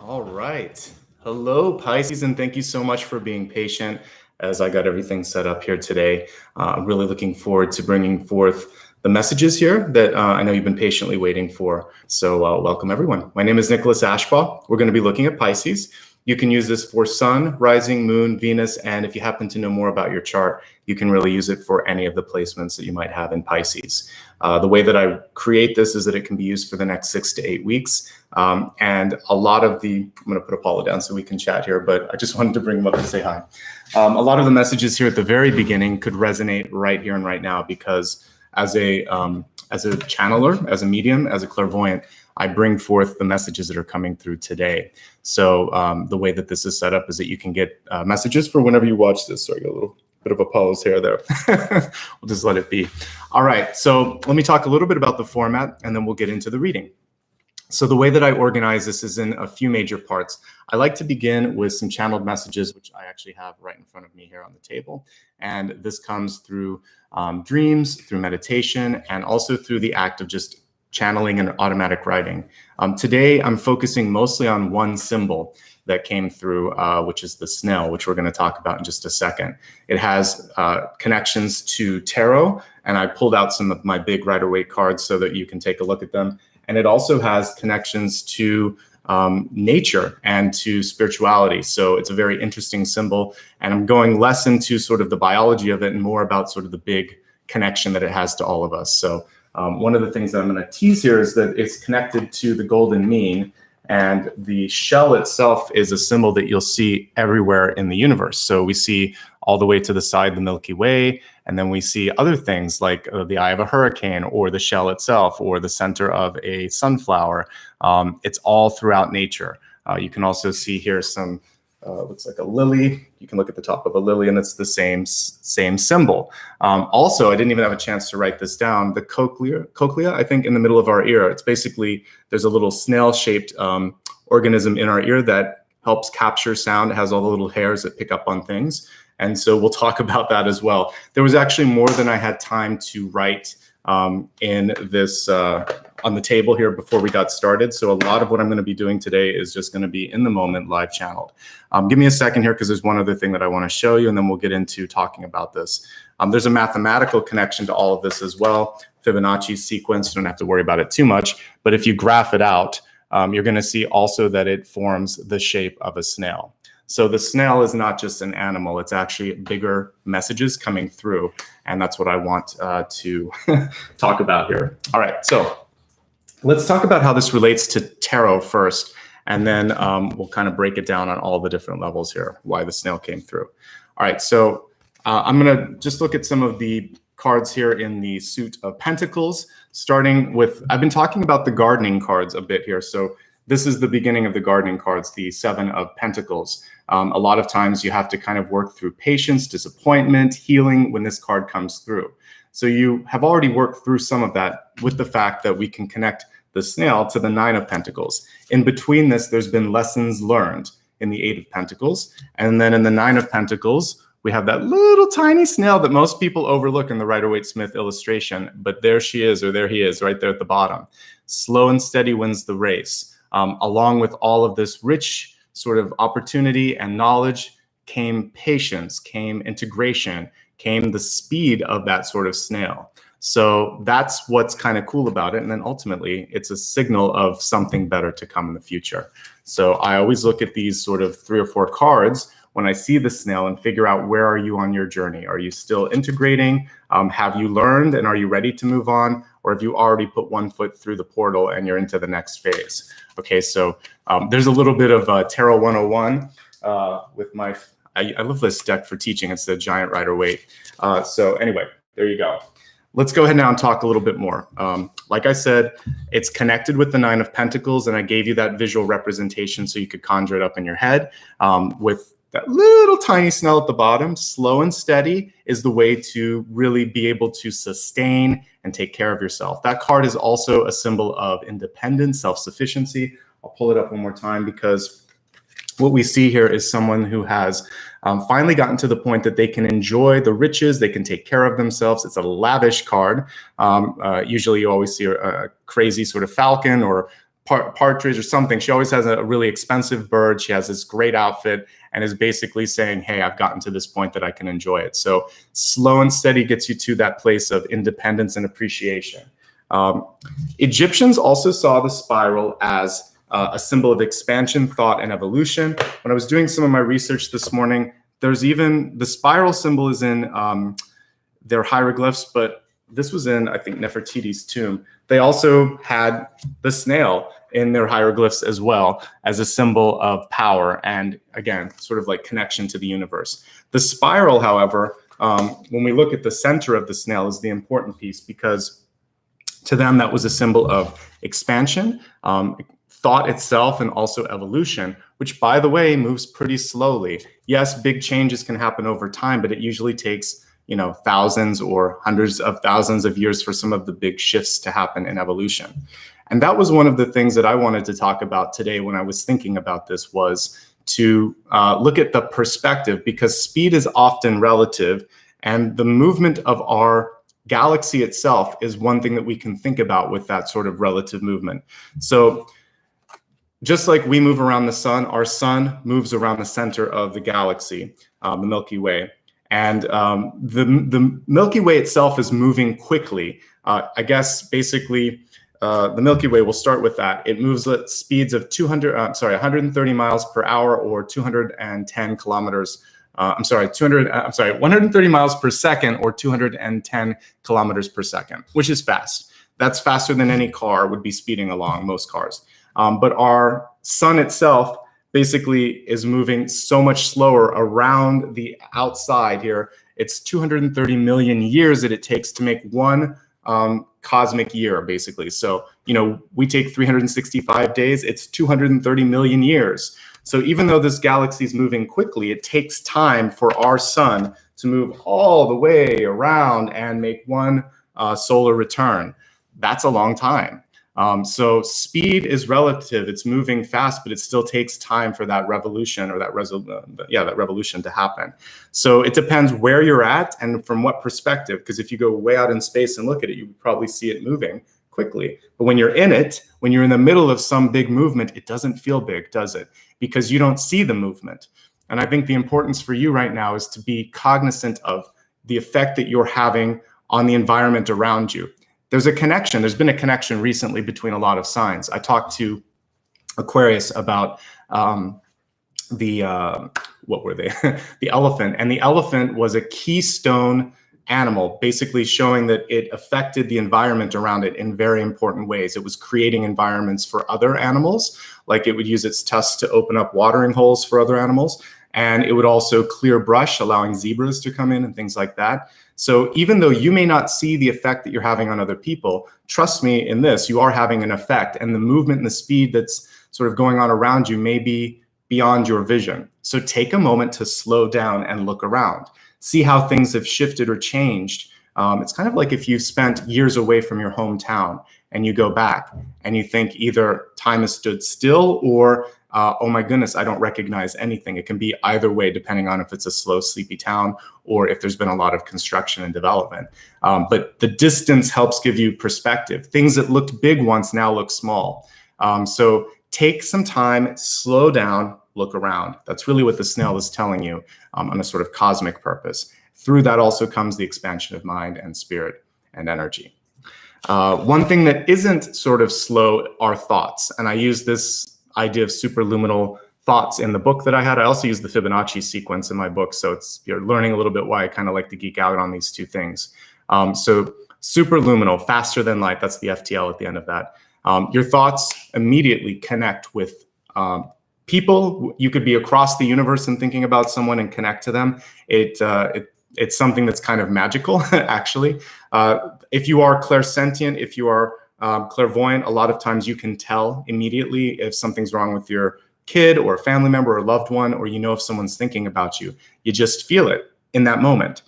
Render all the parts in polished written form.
All right. Hello, Pisces, and thank you so much for being patient as I got everything set up here today. I'm really looking forward to bringing forth the messages here that I know you've been patiently waiting for. So welcome, everyone. My name is Nicholas Ashbaugh. We're going to be looking at Pisces. You can use this for Sun, Rising, Moon, Venus, and if you happen to know more about your chart, you can really use it for any of the placements that you might have in Pisces. The way that I create this is that it can be used for the next 6 to 8 weeks. And a lot of I'm going to put Apollo down so we can chat here, but I just wanted to bring him up to say hi. A lot of the messages here at the very beginning could resonate right here and right now because as a channeler, as a medium, as a clairvoyant, I bring forth the messages that are coming through today. So the way that this is set up is that you can get messages for whenever you watch this. Sorry, a little bit of a pause here there. We'll just let it be. All right, so let me talk a little bit about the format and then we'll get into the reading. So the way that I organize this is in a few major parts. I like to begin with some channeled messages, which I actually have right in front of me here on the table. And this comes through dreams, through meditation, and also through the act of just channeling and automatic writing. Today, I'm focusing mostly on one symbol that came through, which is the snail, which we're going to talk about in just a second. It has connections to tarot, and I pulled out some of my big Rider-Waite cards so that you can take a look at them. And it also has connections to nature and to spirituality. So it's a very interesting symbol. And I'm going less into sort of the biology of it and more about sort of the big connection that it has to all of us. So one of the things that I'm going to tease here is that it's connected to the golden mean. And the shell itself is a symbol that you'll see everywhere in the universe. So we see all the way to the side the Milky Way, and then we see other things like the eye of a hurricane or the shell itself or the center of a sunflower. It's all throughout nature. You can also see here some, looks like a lily. You can look at the top of a lily and it's the same symbol. Also, I didn't even have a chance to write this down. The cochlea, I think in the middle of our ear, it's basically, there's a little snail-shaped organism in our ear that helps capture sound. It has all the little hairs that pick up on things. And so we'll talk about that as well. There was actually more than I had time to write in this on the table here before we got started. So a lot of what I'm going to be doing today is just going to be in the moment, live channeled. Give me a second here because there's one other thing that I want to show you, and then we'll get into talking about this. There's a mathematical connection to all of this as well. Fibonacci sequence, you don't have to worry about it too much. But if you graph it out, you're going to see also that it forms the shape of a snail. So the snail is not just an animal, it's actually bigger messages coming through. And that's what I want to talk about here. All right, so let's talk about how this relates to tarot first. And then we'll kind of break it down on all the different levels here, why the snail came through. All right, so I'm gonna just look at some of the cards here in the suit of Pentacles, starting with, I've been talking about the gardening cards a bit here. So this is the beginning of the gardening cards, the Seven of Pentacles. A lot of times you have to kind of work through patience, disappointment, healing when this card comes through. So you have already worked through some of that with the fact that we can connect the snail to the Nine of Pentacles. In between this, there's been lessons learned in the Eight of Pentacles. And then in the Nine of Pentacles, we have that little tiny snail that most people overlook in the Rider-Waite-Smith illustration. But there she is, or there he is, right there at the bottom. Slow and steady wins the race. Along with all of this rich sort of opportunity and knowledge came patience, came integration, came the speed of that sort of snail. So that's what's kind of cool about it. And then ultimately, it's a signal of something better to come in the future. So I always look at these sort of 3 or 4 cards when I see the snail and figure out, where are you on your journey? Are you still integrating? Have you learned and are you ready to move on? Or have you already put one foot through the portal and you're into the next phase? Okay, so there's a little bit of Tarot 101 with my, I love this deck for teaching. It's the Giant Rider-Waite. So anyway, there you go. Let's go ahead now and talk a little bit more. Like I said, it's connected with the Nine of Pentacles, and I gave you that visual representation so you could conjure it up in your head with that little tiny snail at the bottom. Slow and steady is the way to really be able to sustain and take care of yourself. That card is also a symbol of independence, self-sufficiency. I'll pull it up one more time because what we see here is someone who has finally gotten to the point that they can enjoy the riches, they can take care of themselves. It's a lavish card. Usually you always see a crazy sort of falcon or partridge or something. She always has a really expensive bird. She has this great outfit and is basically saying, hey, I've gotten to this point that I can enjoy it. So slow and steady gets you to that place of independence and appreciation. Egyptians also saw the spiral as a symbol of expansion, thought, and evolution. When I was doing some of my research this morning, there's even the spiral symbol is in their hieroglyphs, but this was in, I think, Nefertiti's tomb. They also had the snail in their hieroglyphs as well as a symbol of power and, again, sort of like connection to the universe. The spiral, however, when we look at the center of the snail, is the important piece, because to them that was a symbol of expansion, thought itself, and also evolution, which, by the way, moves pretty slowly. Yes, big changes can happen over time, but it usually takes thousands or hundreds of thousands of years for some of the big shifts to happen in evolution. And that was one of the things that I wanted to talk about today when I was thinking about this, was to look at the perspective, because speed is often relative, and the movement of our galaxy itself is one thing that we can think about with that sort of relative movement. So just like we move around the sun, our sun moves around the center of the galaxy, the Milky Way. And the Milky Way itself is moving quickly. I guess basically the Milky Way, we'll start with that. It moves at speeds of 130 miles per hour, or 210 kilometers. 130 miles per second, or 210 kilometers per second, which is fast. That's faster than any car would be speeding along, most cars. But our sun itself basically is moving so much slower around the outside here. It's 230 million years that it takes to make one cosmic year, basically. So, we take 365 days, it's 230 million years. So even though this galaxy is moving quickly, it takes time for our sun to move all the way around and make one solar return. That's a long time. So speed is relative. It's moving fast, but it still takes time for that revolution, or that revolution to happen. So it depends where you're at and from what perspective, because if you go way out in space and look at it, you would probably see it moving quickly. But when you're in it, when you're in the middle of some big movement, it doesn't feel big, does it? Because you don't see the movement. And I think the importance for you right now is to be cognizant of the effect that you're having on the environment around you. There's a connection. There's been a connection recently between a lot of signs. I talked to Aquarius about the elephant. And the elephant was a keystone animal, basically showing that it affected the environment around it in very important ways. It was creating environments for other animals, like it would use its tusks to open up watering holes for other animals. And it would also clear brush, allowing zebras to come in and things like that. So even though you may not see the effect that you're having on other people, trust me in this, you are having an effect. And the movement and the speed that's sort of going on around you may be beyond your vision. So take a moment to slow down and look around. See how things have shifted or changed. It's kind of like if you've spent years away from your hometown and you go back and you think either time has stood still or oh my goodness, I don't recognize anything. It can be either way, depending on if it's a slow, sleepy town or if there's been a lot of construction and development. But the distance helps give you perspective. Things that looked big once now look small. So take some time, slow down, look around. That's really what the snail is telling you on a sort of cosmic purpose. Through that also comes the expansion of mind and spirit and energy. One thing that isn't sort of slow are thoughts. And I use this idea of superluminal thoughts in the book that I had. I also use the Fibonacci sequence in my book. So you're learning a little bit why I kind of like to geek out on these two things. So superluminal, faster than light, that's the FTL at the end of that. Your thoughts immediately connect with people. You could be across the universe and thinking about someone and connect to them. It's something that's kind of magical, actually. If you are clairsentient, if you are clairvoyant, a lot of times you can tell immediately if something's wrong with your kid or a family member or loved one, or if someone's thinking about you. You just feel it in that moment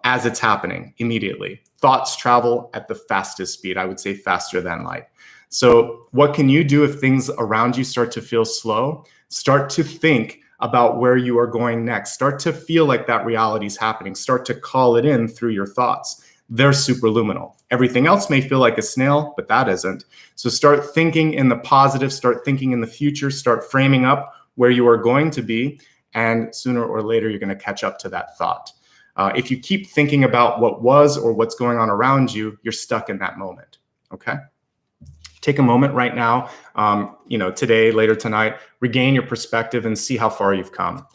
as it's happening immediately. Thoughts travel at the fastest speed, I would say faster than light. So what can you do if things around you start to feel slow? Start to think about where you are going next. Start to feel like that reality is happening. Start to call it in through your thoughts. they're superluminal. Everything else may feel like a snail, but that isn't. So start thinking in the positive, start thinking in the future, start framing up where you are going to be, and sooner or later, you're going to catch up to that thought. If you keep thinking about what was or what's going on around you, you're stuck in that moment, okay? Take a moment right now, today, later tonight, regain your perspective and see how far you've come.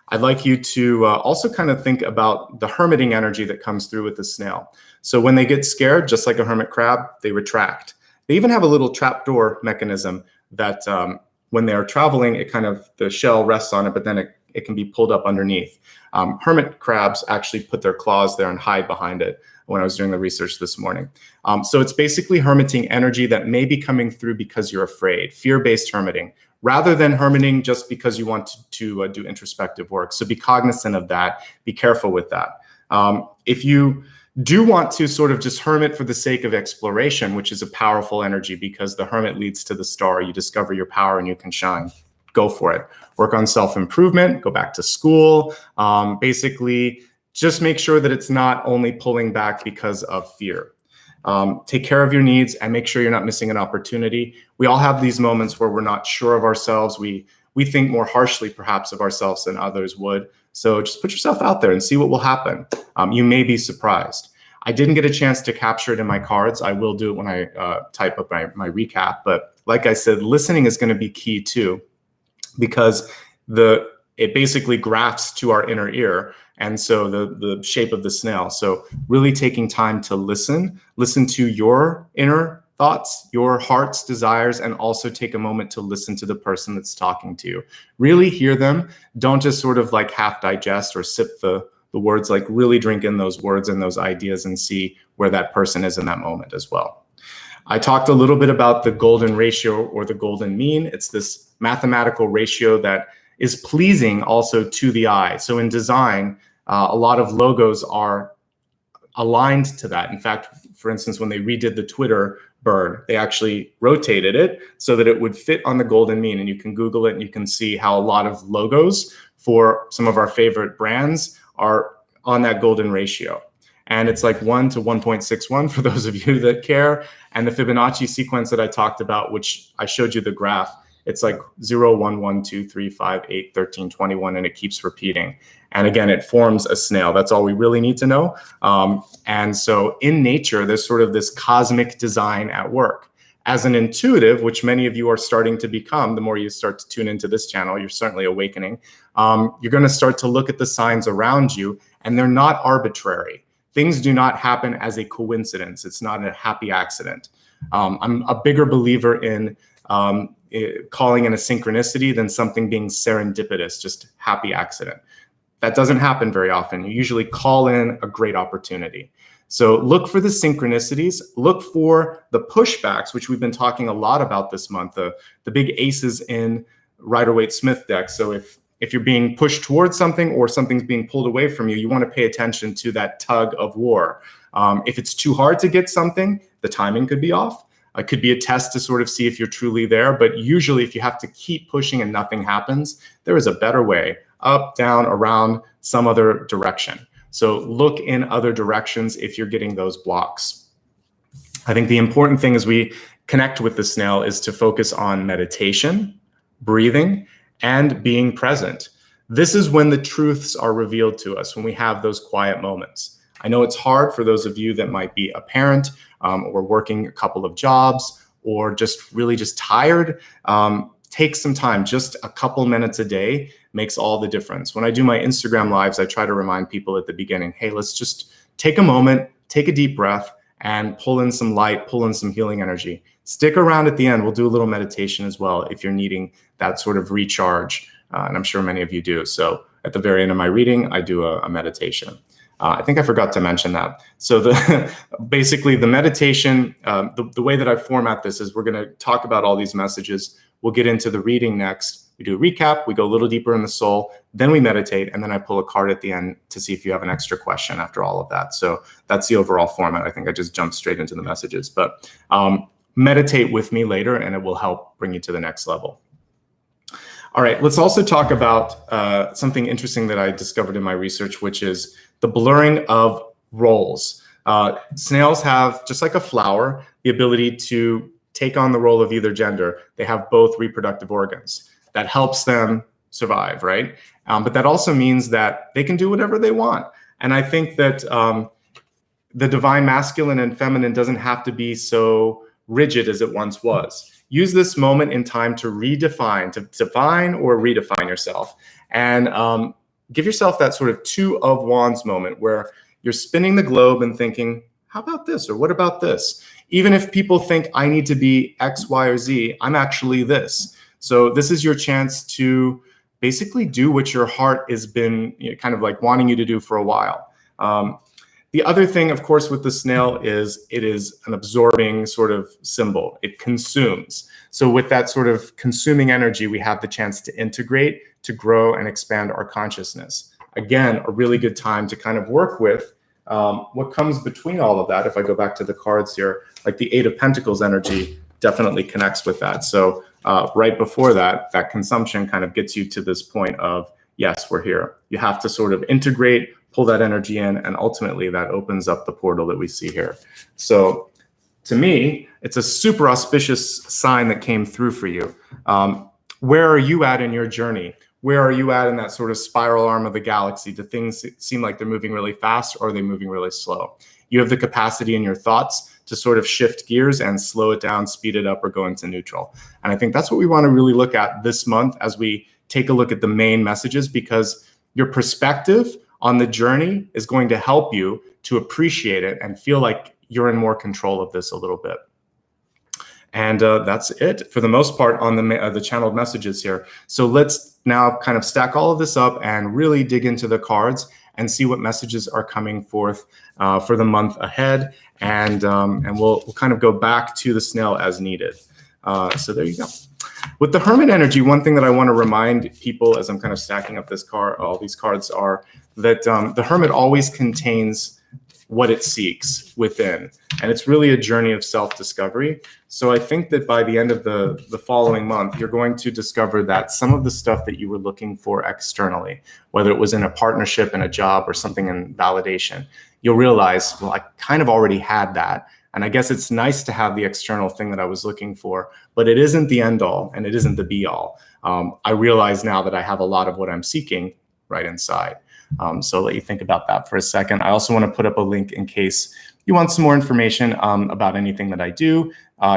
I'd like you to also kind of think about the hermiting energy that comes through with the snail. So when they get scared, just like a hermit crab, they retract. They even have a little trapdoor mechanism that when they're traveling, the shell rests on it, but then it can be pulled up underneath. Hermit crabs actually put their claws there and hide behind it when I was doing the research this morning. So it's basically hermiting energy that may be coming through because you're afraid, fear-based hermiting, rather than hermiting just because you want to do introspective work. So be cognizant of that. Be careful with that. If you do want to sort of just hermit for the sake of exploration, which is a powerful energy because the hermit leads to the star, you discover your power and you can shine. Go for it. Work on self-improvement, go back to school. Basically, just make sure that it's not only pulling back because of fear. Take care of your needs and make sure you're not missing an opportunity. We all have these moments where we're not sure of ourselves. We think more harshly perhaps of ourselves than others would. So just put yourself out there and see what will happen. You may be surprised. I didn't get a chance to capture it in my cards. I will do it when I type up my recap. But like I said, listening is going to be key too, because it basically grafts to our inner ear. And so the shape of the snail. So really taking time to listen to your inner thoughts, your heart's desires, and also take a moment to listen to the person that's talking to you. Really hear them. Don't just sort of like half digest or sip the words, like really drink in those words and those ideas and see where that person is in that moment as well. I talked a little bit about the golden ratio or the golden mean. It's this mathematical ratio that is pleasing also to the eye. So in design, a lot of logos are aligned to that. In fact, for instance, when they redid the Twitter bird, they actually rotated it so that it would fit on the golden mean. And you can Google it and you can see how a lot of logos for some of our favorite brands are on that golden ratio. And it's like 1 to 1.61 for those of you that care. And the Fibonacci sequence that I talked about, which I showed you the graph, it's like 0, 1, 1, 2, 3, 5, 8, 13, 21, and it keeps repeating. And again, it forms a snail. That's all we really need to know. And so in nature, there's sort of this cosmic design at work. As an intuitive, which many of you are starting to become, the more you start to tune into this channel, you're certainly awakening. You're going to start to look at the signs around you, and they're not arbitrary. Things do not happen as a coincidence. It's not a happy accident. I'm a bigger believer in calling in a synchronicity than something being serendipitous, just happy accident. That doesn't happen very often. You usually call in a great opportunity. So look for the synchronicities, look for the pushbacks, which we've been talking a lot about this month, the big aces in Rider-Waite-Smith deck. So if you're being pushed towards something or something's being pulled away from you, you want to pay attention to that tug of war. If it's too hard to get something, the timing could be off. It could be a test to sort of see if you're truly there. But usually if you have to keep pushing and nothing happens, there is a better way, up, down, around, some other direction. So look in other directions if you're getting those blocks. I think the important thing as we connect with the snail is to focus on meditation, breathing, and being present. This is when the truths are revealed to us, when we have those quiet moments. I know it's hard for those of you that might be a parent or working a couple of jobs or just really just tired. Take some time, just a couple minutes a day makes all the difference. When I do my Instagram lives, I try to remind people at the beginning, hey, let's just take a moment, take a deep breath, and pull in some light, pull in some healing energy. Stick around at the end. We'll do a little meditation as well if you're needing that sort of recharge, and I'm sure many of you do. So at the very end of my reading, I do a meditation. I think I forgot to mention that. So basically the meditation, the way that I format this is we're going to talk about all these messages. We'll get into the reading next. We do a recap, we go a little deeper in the soul, then we meditate, and then I pull a card at the end to see if you have an extra question after all of that. So that's the overall format. I think I just jumped straight into the messages, but meditate with me later and it will help bring you to the next level. All right, let's also talk about something interesting that I discovered in my research, which is the blurring of roles. Snails have, just like a flower, the ability to take on the role of either gender. They have both reproductive organs. That helps them survive, right? But that also means that they can do whatever they want. And I think that the divine masculine and feminine doesn't have to be so rigid as it once was. Use this moment in time to redefine, to define or redefine yourself. And give yourself that sort of two of wands moment where you're spinning the globe and thinking, how about this? Or what about this? Even if people think I need to be X, Y, or Z, I'm actually this. So this is your chance to basically do what your heart has been kind of like wanting you to do for a while. The other thing, of course, with the snail is it is an absorbing sort of symbol. It consumes. So with that sort of consuming energy, we have the chance to integrate, to grow, and expand our consciousness. Again, a really good time to kind of work with what comes between all of that. If I go back to the cards here, like the Eight of Pentacles energy definitely connects with that. So right before that, that consumption kind of gets you to this point of, yes, we're here. You have to sort of integrate, pull that energy in, and ultimately that opens up the portal that we see here. So to me, it's a super auspicious sign that came through for you. Where are you at in your journey? Where are you at in that sort of spiral arm of the galaxy? Do things seem like they're moving really fast, or are they moving really slow? You have the capacity in your thoughts to sort of shift gears and slow it down, speed it up, or go into neutral. And I think that's what we want to really look at this month as we take a look at the main messages, because your perspective on the journey is going to help you to appreciate it and feel like you're in more control of this a little bit. And that's it for the most part on the channeled messages here. So let's now kind of stack all of this up and really dig into the cards and see what messages are coming forth for the month ahead. And we'll kind of go back to the snail as needed. So there you go. With the Hermit energy, one thing that I want to remind people as I'm kind of stacking up this card, all these cards, are that the Hermit always contains what it seeks within. And it's really a journey of self-discovery. So I think that by the end of the following month, you're going to discover that some of the stuff that you were looking for externally, whether it was in a partnership, in a job, or something in validation, you'll realize, well, I kind of already had that. And I guess it's nice to have the external thing that I was looking for, but it isn't the end all and it isn't the be all. I realize now that I have a lot of what I'm seeking right inside. So I'll let you think about that for a second. I also want to put up a link in case you want some more information about anything that I do.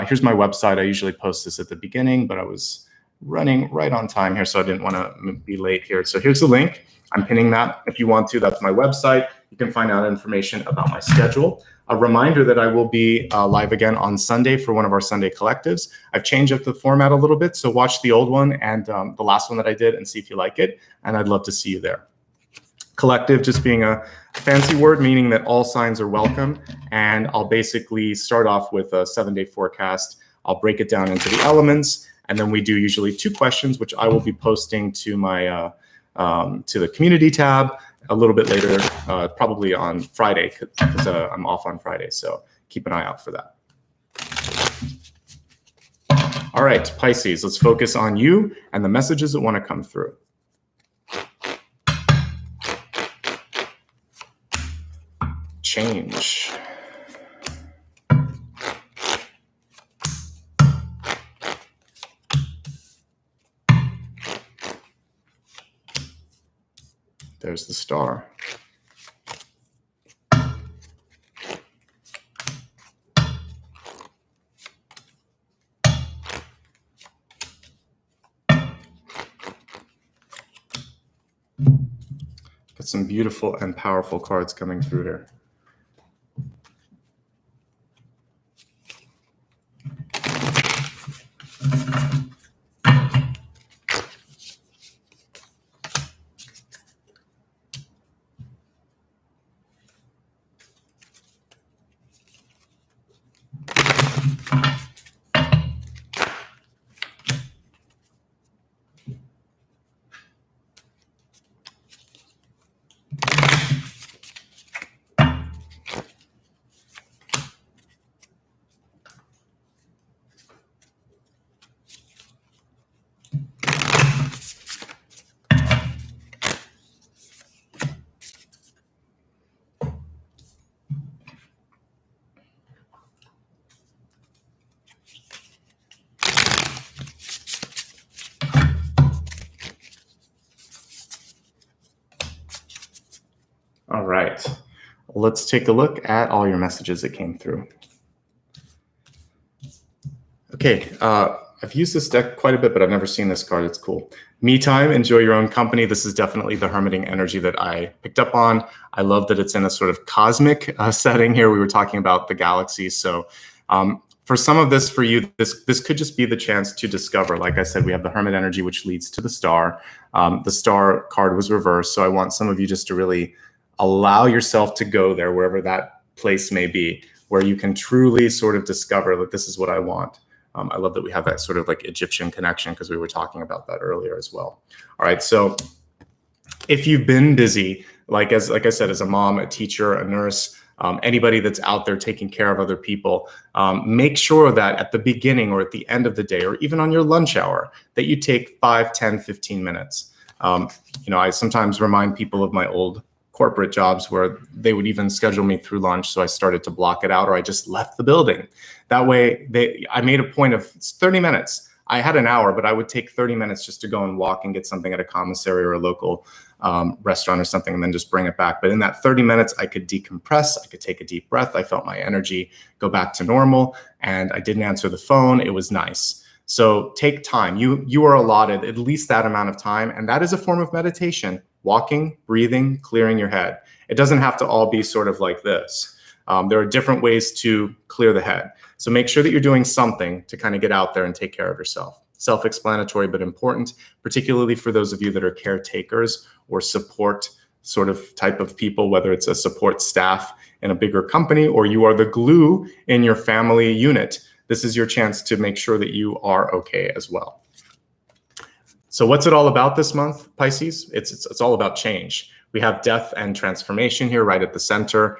Here's my website. I usually post this at the beginning, but I was running right on time here, so I didn't want to be late here. So here's the link. I'm pinning that if you want to. That's my website. You can find out information about my schedule. A reminder that I will be live again on Sunday for one of our Sunday collectives. I've changed up the format a little bit, so watch the old one and the last one that I did and see if you like it, and I'd love to see you there. Collective just being a fancy word, meaning that all signs are welcome, and I'll basically start off with a 7-day forecast. I'll break it down into the elements, and then we do usually 2 questions, which I will be posting to my to the community tab a little bit later, probably on Friday, because I'm off on Friday. So keep an eye out for that. All right, Pisces, let's focus on you and the messages that want to come through. Change. There's the star. Got some beautiful and powerful cards coming through here. let's take a look at all your messages that came through. Okay, I've used this deck quite a bit, but I've never seen this card. It's cool. Me time, enjoy your own company. This is definitely the hermiting energy that I picked up on. I love that it's in a sort of cosmic setting here. We were talking about the galaxies. So for some of this, for you, this could just be the chance to discover. Like I said, we have the hermit energy, which leads to the star. The star card was reversed. So I want some of you just to really allow yourself to go there, wherever that place may be, where you can truly sort of discover that this is what I want. I love that we have that sort of like Egyptian connection, because we were talking about that earlier as well. All right, so if you've been busy, like I said, as a mom, a teacher, a nurse, anybody that's out there taking care of other people, make sure that at the beginning or at the end of the day, or even on your lunch hour, that you take 5, 10, 15 minutes. I sometimes remind people of my old corporate jobs where they would even schedule me through lunch. So I started to block it out, or I just left the building. That way I made a point of 30 minutes. I had an hour, but I would take 30 minutes just to go and walk and get something at a commissary or a local restaurant or something, and then just bring it back. But in that 30 minutes, I could decompress. I could take a deep breath. I felt my energy go back to normal, and I didn't answer the phone. It was nice. So take time. You are allotted at least that amount of time, and that is a form of meditation. Walking, breathing, clearing your head. It doesn't have to all be sort of like this. There are different ways to clear the head. So make sure that you're doing something to kind of get out there and take care of yourself. Self-explanatory, but important, particularly for those of you that are caretakers or support sort of type of people, whether it's a support staff in a bigger company or you are the glue in your family unit. This is your chance to make sure that you are okay as well. So what's it all about this month, Pisces? It's all about change. We have death and transformation here right at the center.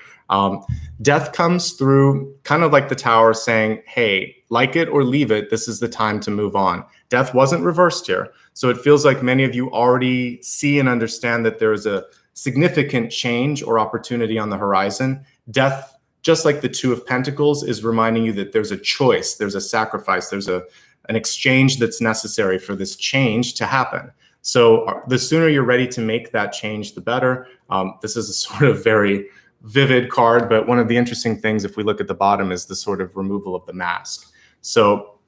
Death comes through kind of like the tower saying, hey, like it or leave it, this is the time to move on. Death wasn't reversed here. So it feels like many of you already see and understand that there is a significant change or opportunity on the horizon. Death, just like the Two of Pentacles, is reminding you that there's a choice, there's a sacrifice, there's an exchange that's necessary for this change to happen. So the sooner you're ready to make that change, the better. This is a sort of very vivid card, but one of the interesting things, if we look at the bottom, is the sort of removal of the mask. So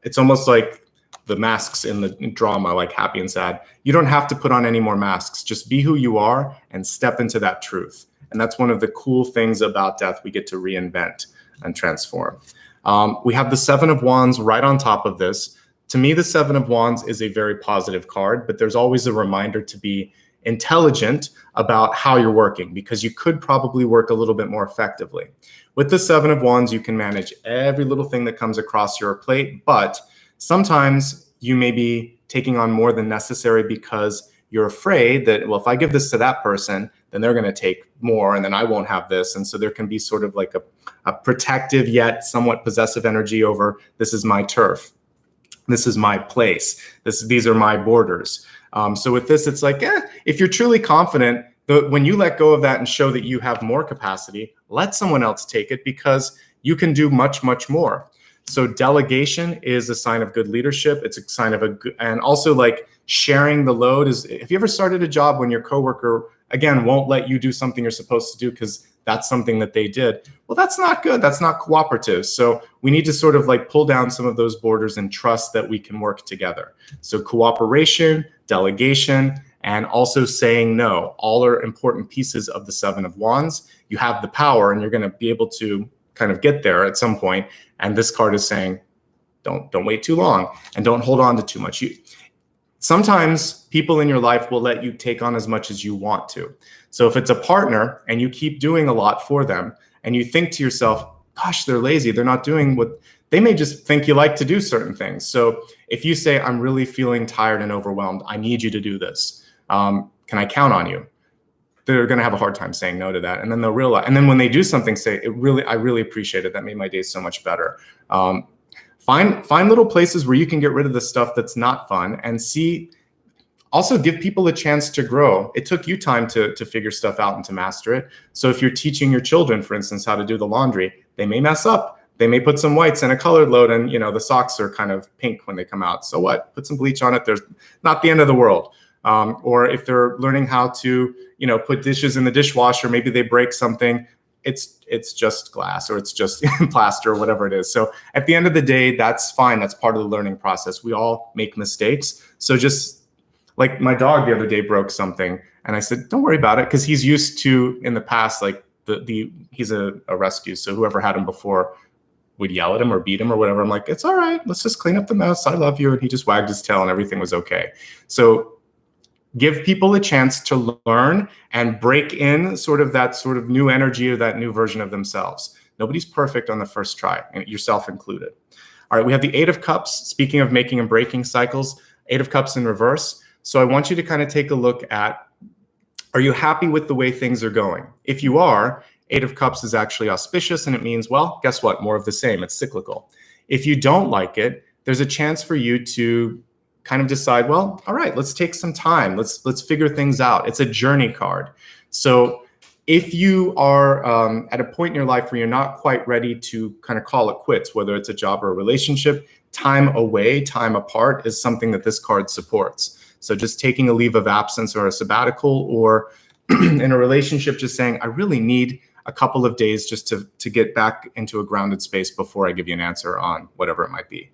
it's almost like the masks in the drama, like happy and sad. You don't have to put on any more masks. Just be who you are and step into that truth. And that's one of the cool things about death. We get to reinvent and transform. We have the Seven of Wands right on top of this. To me, the Seven of Wands is a very positive card, but there's always a reminder to be intelligent about how you're working, because you could probably work a little bit more effectively. With the Seven of Wands, you can manage every little thing that comes across your plate, but sometimes you may be taking on more than necessary because you're afraid that, well, if I give this to that person, then they're going to take more and then I won't have this. And so there can be sort of like a protective yet somewhat possessive energy over, this is my turf. This is my place. These are my borders. So with this, it's like, if you're truly confident, when you let go of that and show that you have more capacity, let someone else take it, because you can do much, much more. So delegation is a sign of good leadership. It's a sign of a good, and also like sharing the load is, if you ever started a job when your coworker, again, won't let you do something you're supposed to do because that's something that they did. Well, that's not good. That's not cooperative. So we need to sort of like pull down some of those borders and trust that we can work together. So cooperation, delegation, and also saying no, all are important pieces of the Seven of Wands. You have the power and you're going to be able to kind of get there at some point. And this card is saying, don't wait too long and don't hold on to too much. Sometimes people in your life will let you take on as much as you want to. So if it's a partner and you keep doing a lot for them and you think to yourself, gosh, they're lazy, they're not doing what, they may just think you like to do certain things. So if you say, I'm really feeling tired and overwhelmed, I need you to do this. Can I count on you? They're going to have a hard time saying no to that. And then they'll realize, and then when they do something, say, I really appreciate it. That made my day so much better. Find little places where you can get rid of the stuff that's not fun, and also give people a chance to grow. It took you time to figure stuff out and to master it. So if you're teaching your children, for instance, how to do the laundry, they may mess up. They may put some whites in a colored load and, the socks are kind of pink when they come out. So what? Put some bleach on it. There's not the end of the world. Or if they're learning how to, put dishes in the dishwasher, maybe they break something. It's just glass, or it's just plaster, or whatever it is. So at the end of the day, that's fine. That's part of the learning process. We all make mistakes. So just like my dog the other day broke something, and I said, don't worry about it, because he's used to, in the past, like he's a rescue. So whoever had him before would yell at him or beat him or whatever. I'm like, it's all right. Let's just clean up the mess. I love you. And he just wagged his tail and everything was okay. So give people a chance to learn and break in sort of that sort of new energy or that new version of themselves. Nobody's perfect on the first try, and yourself included. All right, we have the Eight of Cups. Speaking of making and breaking cycles, Eight of Cups in reverse. So I want you to kind of take a look at, are you happy with the way things are going? If you are, Eight of Cups is actually auspicious, and it means, well, guess what? More of the same. It's cyclical. If you don't like it, there's a chance for you to kind of decide, well, all right, let's take some time. Let's figure things out. It's a journey card. So if you are at a point in your life where you're not quite ready to kind of call it quits, whether it's a job or a relationship, time away, time apart is something that this card supports. So just taking a leave of absence or a sabbatical, or in a relationship, just saying, I really need a couple of days just to get back into a grounded space before I give you an answer on whatever it might be.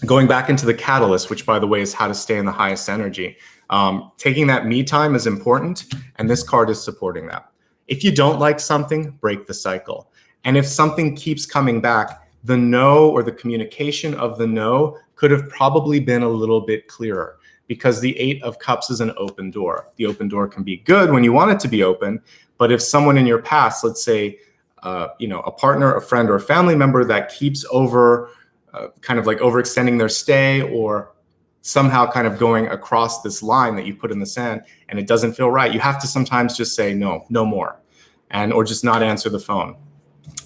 Going back into the catalyst, which, by the way, is how to stay in the highest energy. Taking that me time is important, and this card is supporting that. If you don't like something, break the cycle. And if something keeps coming back, the no, or the communication of the no, could have probably been a little bit clearer, because the Eight of Cups is an open door. The open door can be good when you want it to be open, but if someone in your past, let's say, a partner, a friend, or a family member that keeps kind of like overextending their stay, or somehow kind of going across this line that you put in the sand, and it doesn't feel right, you have to sometimes just say no more, or just not answer the phone.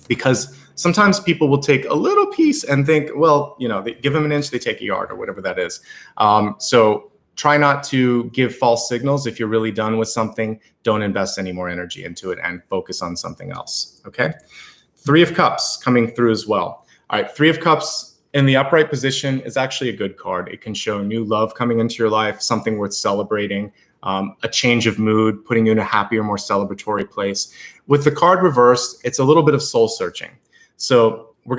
Because sometimes people will take a little piece and think, well, they give them an inch, they take a yard, or whatever that is. So try not to give false signals. If you're really done with something, don't invest any more energy into it and focus on something else, okay? Three of Cups coming through as well. All right, Three of Cups in the upright position is actually a good card. It can show new love coming into your life, something worth celebrating, a change of mood, putting you in a happier, more celebratory place. With the card reversed, it's a little bit of soul searching. So we'll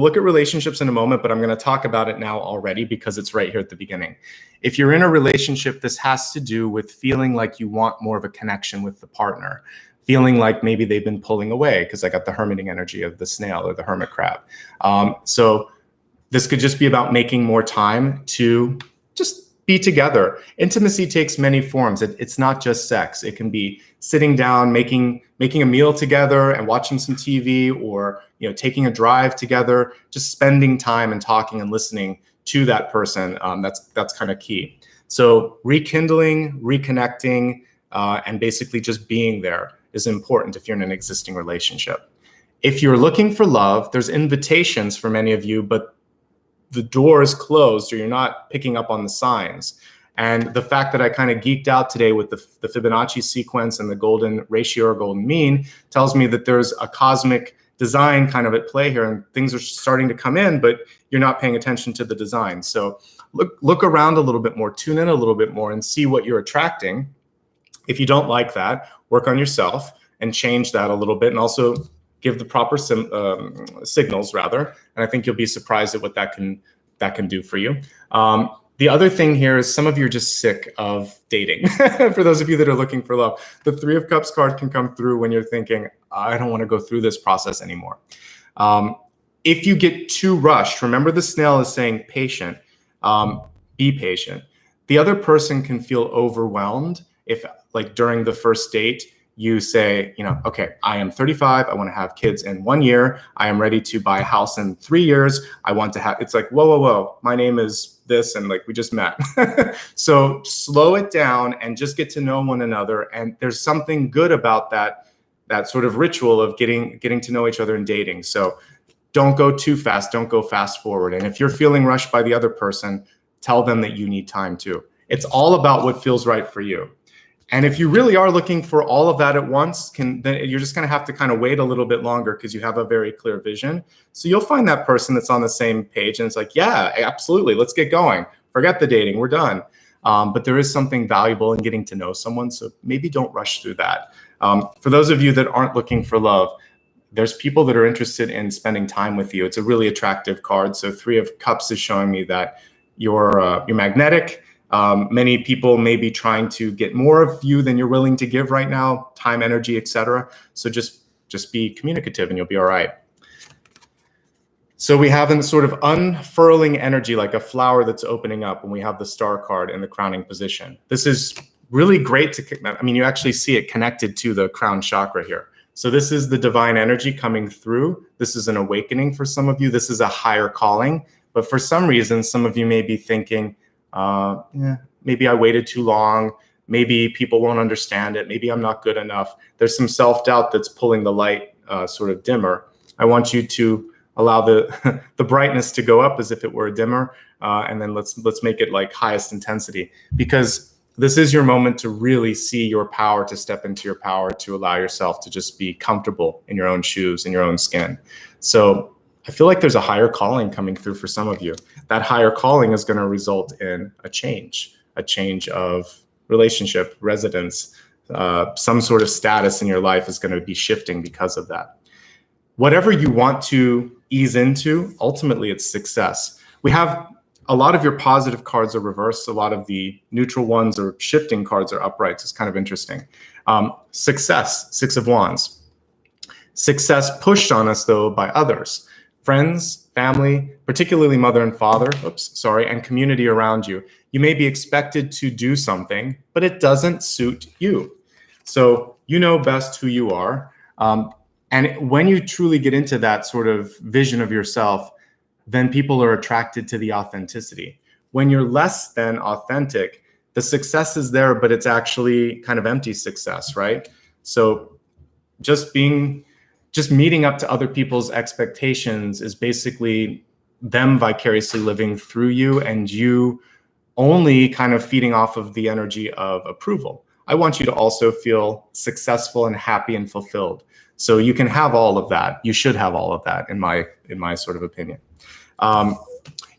look at relationships in a moment, but I'm going to talk about it now already because it's right here at the beginning. If you're in a relationship, this has to do with feeling like you want more of a connection with the partner, feeling like maybe they've been pulling away, because I got the hermiting energy of the snail or the hermit crab. So this could just be about making more time to just be together. Intimacy takes many forms. It's not just sex. It can be sitting down, making a meal together and watching some TV, or taking a drive together, just spending time and talking and listening to that person. That's kind of key. So rekindling, reconnecting, and basically just being there is important if you're in an existing relationship. If you're looking for love, there's invitations for many of you, but the door is closed, or you're not picking up on the signs. And the fact that I kind of geeked out today with the Fibonacci sequence and the golden ratio or golden mean tells me that there's a cosmic design kind of at play here, and things are starting to come in, but you're not paying attention to the design. So look around a little bit more, tune in a little bit more, and see what you're attracting. If you don't like that, work on yourself and change that a little bit, and also give the proper signals, rather. And I think you'll be surprised at what that can do for you. The other thing here is some of you are just sick of dating. For those of you that are looking for love, the Three of Cups card can come through when you're thinking, I don't want to go through this process anymore. If you get too rushed, remember the snail is saying patient, be patient. The other person can feel overwhelmed if, like, during the first date, you say, okay, I am 35. I want to have kids in 1 year. I am ready to buy a house in 3 years. I want to have, it's like, whoa. My name is this. And like, we just met. So slow it down and just get to know one another. And there's something good about that sort of ritual of getting to know each other and dating. So don't go too fast. Don't go fast forward. And if you're feeling rushed by the other person, tell them that you need time too. It's all about what feels right for you. And if you really are looking for all of that at once, then you're just going to have to kind of wait a little bit longer because you have a very clear vision. So you'll find that person that's on the same page and it's like, yeah, absolutely, let's get going. Forget the dating, we're done. But there is something valuable in getting to know someone, so maybe don't rush through that. For those of you that aren't looking for love, there's people that are interested in spending time with you. It's a really attractive card. So Three of Cups is showing me that you're magnetic. Many people may be trying to get more of you than you're willing to give right now, time, energy, etc. So just be communicative and you'll be all right. So we have in sort of unfurling energy, like a flower that's opening up, when we have the Star card in the crowning position. This is really great you actually see it connected to the crown chakra here. So this is the divine energy coming through. This is an awakening for some of you. This is a higher calling. But for some reason, some of you may be thinking, maybe I waited too long. Maybe people won't understand it. Maybe I'm not good enough. There's some self-doubt that's pulling the light sort of dimmer. I want you to allow the the brightness to go up as if it were a dimmer, and then let's make it like highest intensity, because this is your moment to really see your power, to step into your power, to allow yourself to just be comfortable in your own shoes, in your own skin. So I feel like there's a higher calling coming through for some of you. That higher calling is going to result in a change of relationship, residence, some sort of status in your life is going to be shifting because of that. Whatever you want to ease into, ultimately it's success. We have a lot of your positive cards are reversed. A lot of the neutral ones or shifting cards are uprights. It's kind of interesting. Success, Six of Wands. Success pushed on us, though, by others. Friends, family, particularly mother and father, and community around you. You may be expected to do something, but it doesn't suit you. So you know best who you are. And when you truly get into that sort of vision of yourself, then people are attracted to the authenticity. When you're less than authentic, the success is there, but it's actually kind of empty success, right? So just meeting up to other people's expectations is basically them vicariously living through you and you only kind of feeding off of the energy of approval. I want you to also feel successful and happy and fulfilled. So you can have all of that. You should have all of that, in my sort of opinion.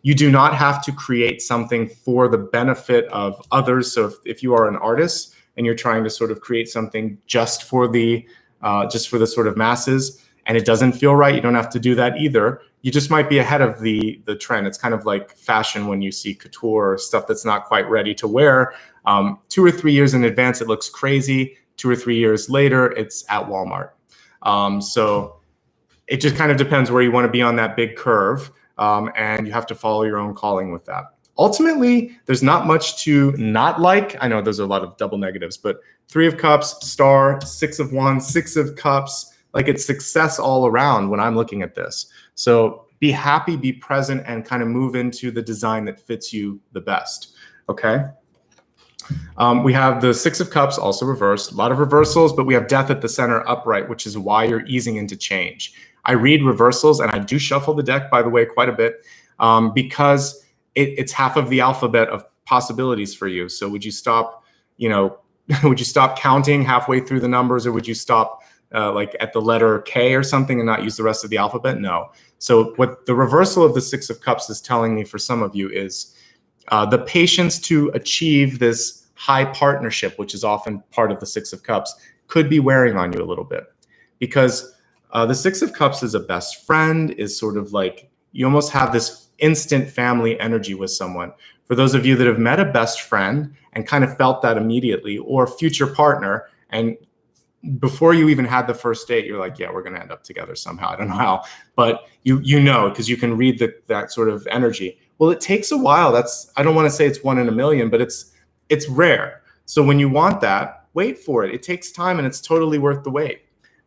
You do not have to create something for the benefit of others. So if you are an artist and you're trying to sort of create something just for the sort of masses, and it doesn't feel right, you don't have to do that either. You just might be ahead of the trend. It's kind of like fashion when you see couture, stuff that's not quite ready to wear. 2 or 3 years in advance, it looks crazy. 2 or 3 years later, it's at Walmart. So it just kind of depends where you want to be on that big curve. And you have to follow your own calling with that. Ultimately, there's not much to not like. I know there's a lot of double negatives, but Three of Cups, Star, Six of Wands, Six of Cups, like it's success all around when I'm looking at this. So be happy, be present, and kind of move into the design that fits you the best, okay? We have the Six of Cups also reversed, a lot of reversals, but we have Death at the center upright, which is why you're easing into change. I read reversals, and I do shuffle the deck, by the way, quite a bit, because it's half of the alphabet of possibilities for you. So would you stop, would you stop counting halfway through the numbers, or would you stop like at the letter K or something and not use the rest of the alphabet? No. So what the reversal of the Six of Cups is telling me for some of you is the patience to achieve this high partnership, which is often part of the Six of Cups, could be wearing on you a little bit, because the Six of Cups is a best friend, is sort of like you almost have this instant family energy with someone. For those of you that have met a best friend and kind of felt that immediately, or future partner, and before you even had the first date, you're like, yeah, we're going to end up together somehow. I don't know how, but you know, because you can read that sort of energy. Well, it takes a while. I don't want to say it's 1 in a million, but it's rare. So when you want that, wait for it. It takes time and it's totally worth the wait.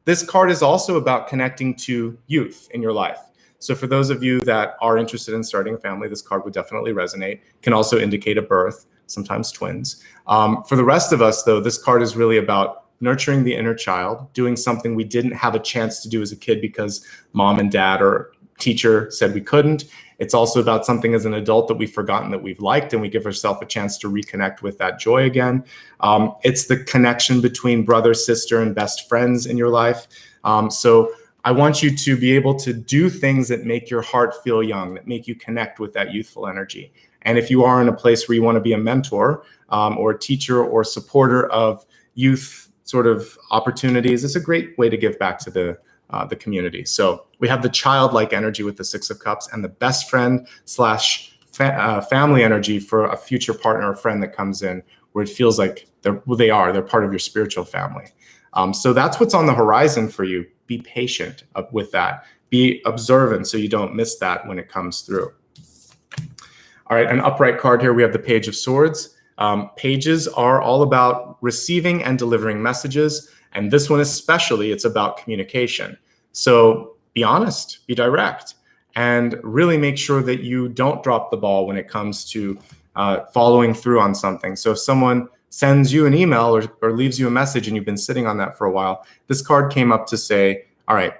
This card is also about connecting to youth in your life. So for those of you that are interested in starting a family, this card would definitely resonate. Can also indicate a birth, sometimes twins. For the rest of us, though, this card is really about nurturing the inner child, doing something we didn't have a chance to do as a kid because mom and dad or teacher said we couldn't. It's also about something as an adult that we've forgotten that we've liked, and we give ourselves a chance to reconnect with that joy again. It's the connection between brother, sister, and best friends in your life. So I want you to be able to do things that make your heart feel young, that make you connect with that youthful energy. And if you are in a place where you want to be a mentor or a teacher or supporter of youth sort of opportunities, it's a great way to give back to the community. So we have the childlike energy with the Six of Cups, and the best friend slash family energy for a future partner or friend that comes in, where it feels like they're part of your spiritual family. So that's what's on the horizon for you. Be patient with that. Be observant so you don't miss that when it comes through. All right, an upright card here. We have the Page of Swords. Pages are all about receiving and delivering messages. And this one especially, it's about communication. So be honest, be direct, and really make sure that you don't drop the ball when it comes to following through on something. So if someone sends you an email or leaves you a message and you've been sitting on that for a while, this card came up to say, all right,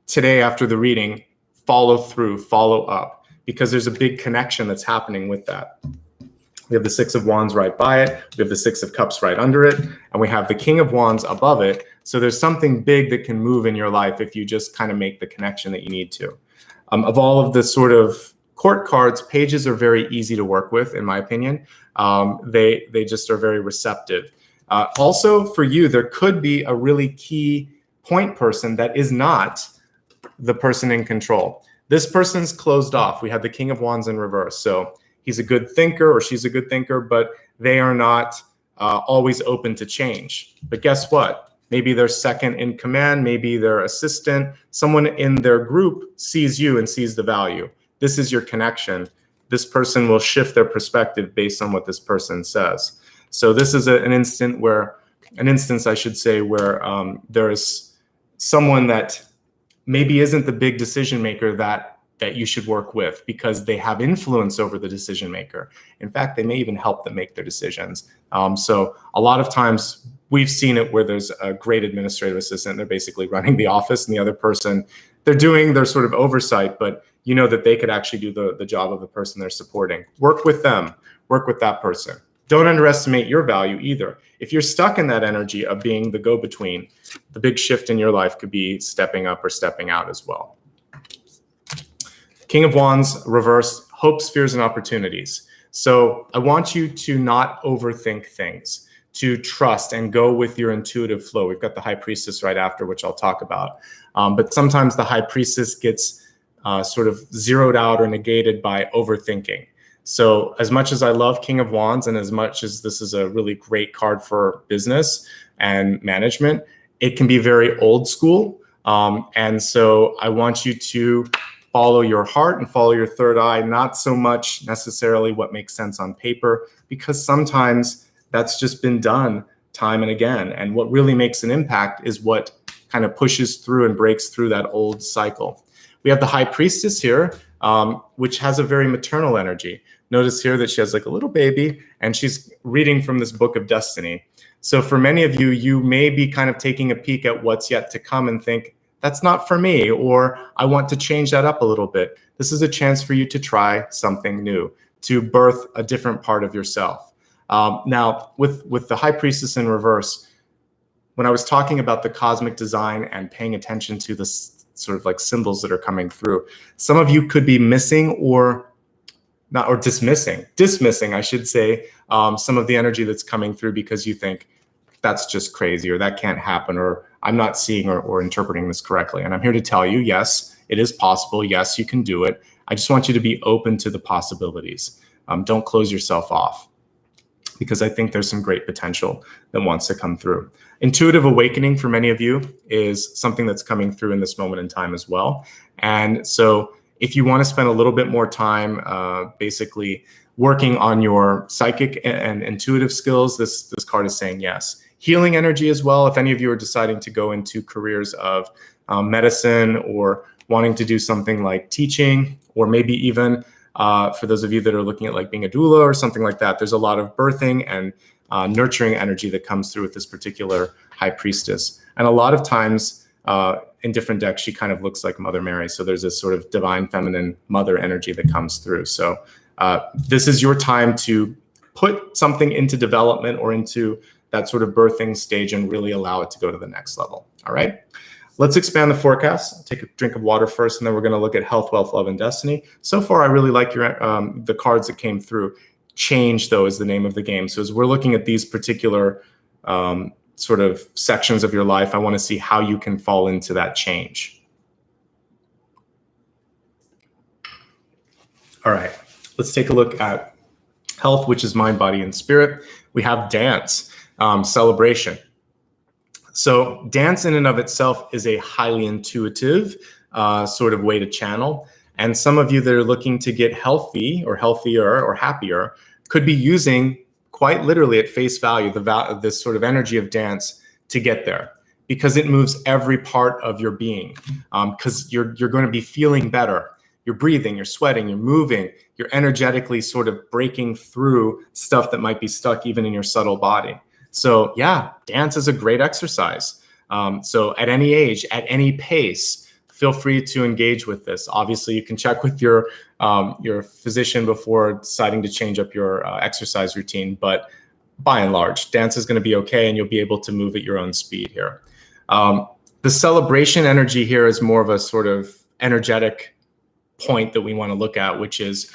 today after the reading, follow through, follow up, because there's a big connection that's happening with that. We have the Six of Wands right by it. We have the Six of Cups right under it. And we have the King of Wands above it. So there's something big that can move in your life if you just kind of make the connection that you need to. Of all of the sort of court cards, pages are very easy to work with, in my opinion. They just are very receptive. Also, for you, there could be a really key point person that is not the person in control. This person's closed off. We have the King of Wands in reverse. So he's a good thinker or she's a good thinker, but they are not always open to change. But guess what? Maybe their second in command, maybe their assistant, someone in their group sees you and sees the value. This is your connection. This person will shift their perspective based on what this person says. So this is an instance where there is someone that maybe isn't the big decision maker that you should work with, because they have influence over the decision maker. In fact, they may even help them make their decisions. So a lot of times we've seen it where there's a great administrative assistant. They're basically running the office, and the other person, they're doing their sort of oversight, but you know that they could actually do the job of the person they're supporting. Work with them, work with that person. Don't underestimate your value either. If you're stuck in that energy of being the go-between, the big shift in your life could be stepping up or stepping out as well. King of Wands, reversed, hopes, fears, and opportunities. So I want you to not overthink things, to trust and go with your intuitive flow. We've got the High Priestess right after, which I'll talk about. But sometimes the High Priestess gets sort of zeroed out or negated by overthinking. So as much as I love King of Wands, and as much as this is a really great card for business and management, it can be very old school. And so I want you to follow your heart and follow your third eye, not so much necessarily what makes sense on paper, because sometimes that's just been done time and again. And what really makes an impact is what kind of pushes through and breaks through that old cycle. We have the High Priestess here, which has a very maternal energy. Notice here that she has like a little baby, and she's reading from this book of destiny. So for many of you, you may be kind of taking a peek at what's yet to come and think, that's not for me, or I want to change that up a little bit. This is a chance for you to try something new, to birth a different part of yourself. Now, with the High Priestess in reverse, when I was talking about the cosmic design and paying attention to the sort of like symbols that are coming through, some of you could be missing or dismissing, I should say, some of the energy that's coming through because you think that's just crazy, or that can't happen, or I'm not seeing or interpreting this correctly. And I'm here to tell you, yes, it is possible. Yes, you can do it. I just want you to be open to the possibilities. Don't close yourself off, because I think there's some great potential that wants to come through. Intuitive awakening for many of you is something that's coming through in this moment in time as well. And so if you want to spend a little bit more time basically working on your psychic and intuitive skills, this card is saying yes. Healing energy as well. If any of you are deciding to go into careers of medicine, or wanting to do something like teaching, or maybe even for those of you that are looking at like being a doula or something like that, there's a lot of birthing and nurturing energy that comes through with this particular High Priestess. And a lot of times in different decks, she kind of looks like Mother Mary. So there's this sort of divine feminine mother energy that comes through. So this is your time to put something into development or into that sort of birthing stage and really allow it to go to the next level. All right. Let's expand the forecast. I'll take a drink of water first, and then we're going to look at health, wealth, love, and destiny. So far, I really like your the cards that came through. Change, though, is the name of the game. So as we're looking at these particular sort of sections of your life, I want to see how you can fall into that change. All right, let's take a look at health, which is mind, body, and spirit. We have dance, celebration. So dance in and of itself is a highly intuitive sort of way to channel. And some of you that are looking to get healthy or healthier or happier could be using quite literally at face value this sort of energy of dance to get there, because it moves every part of your being. Because you're going to be feeling better. You're breathing, you're sweating, you're moving, you're energetically sort of breaking through stuff that might be stuck even in your subtle body. So yeah, dance is a great exercise. So at any age, at any pace, feel free to engage with this. Obviously, you can check with your physician before deciding to change up your exercise routine. But by and large, dance is going to be okay, and you'll be able to move at your own speed here. The celebration energy here is more of a sort of energetic point that we want to look at, which is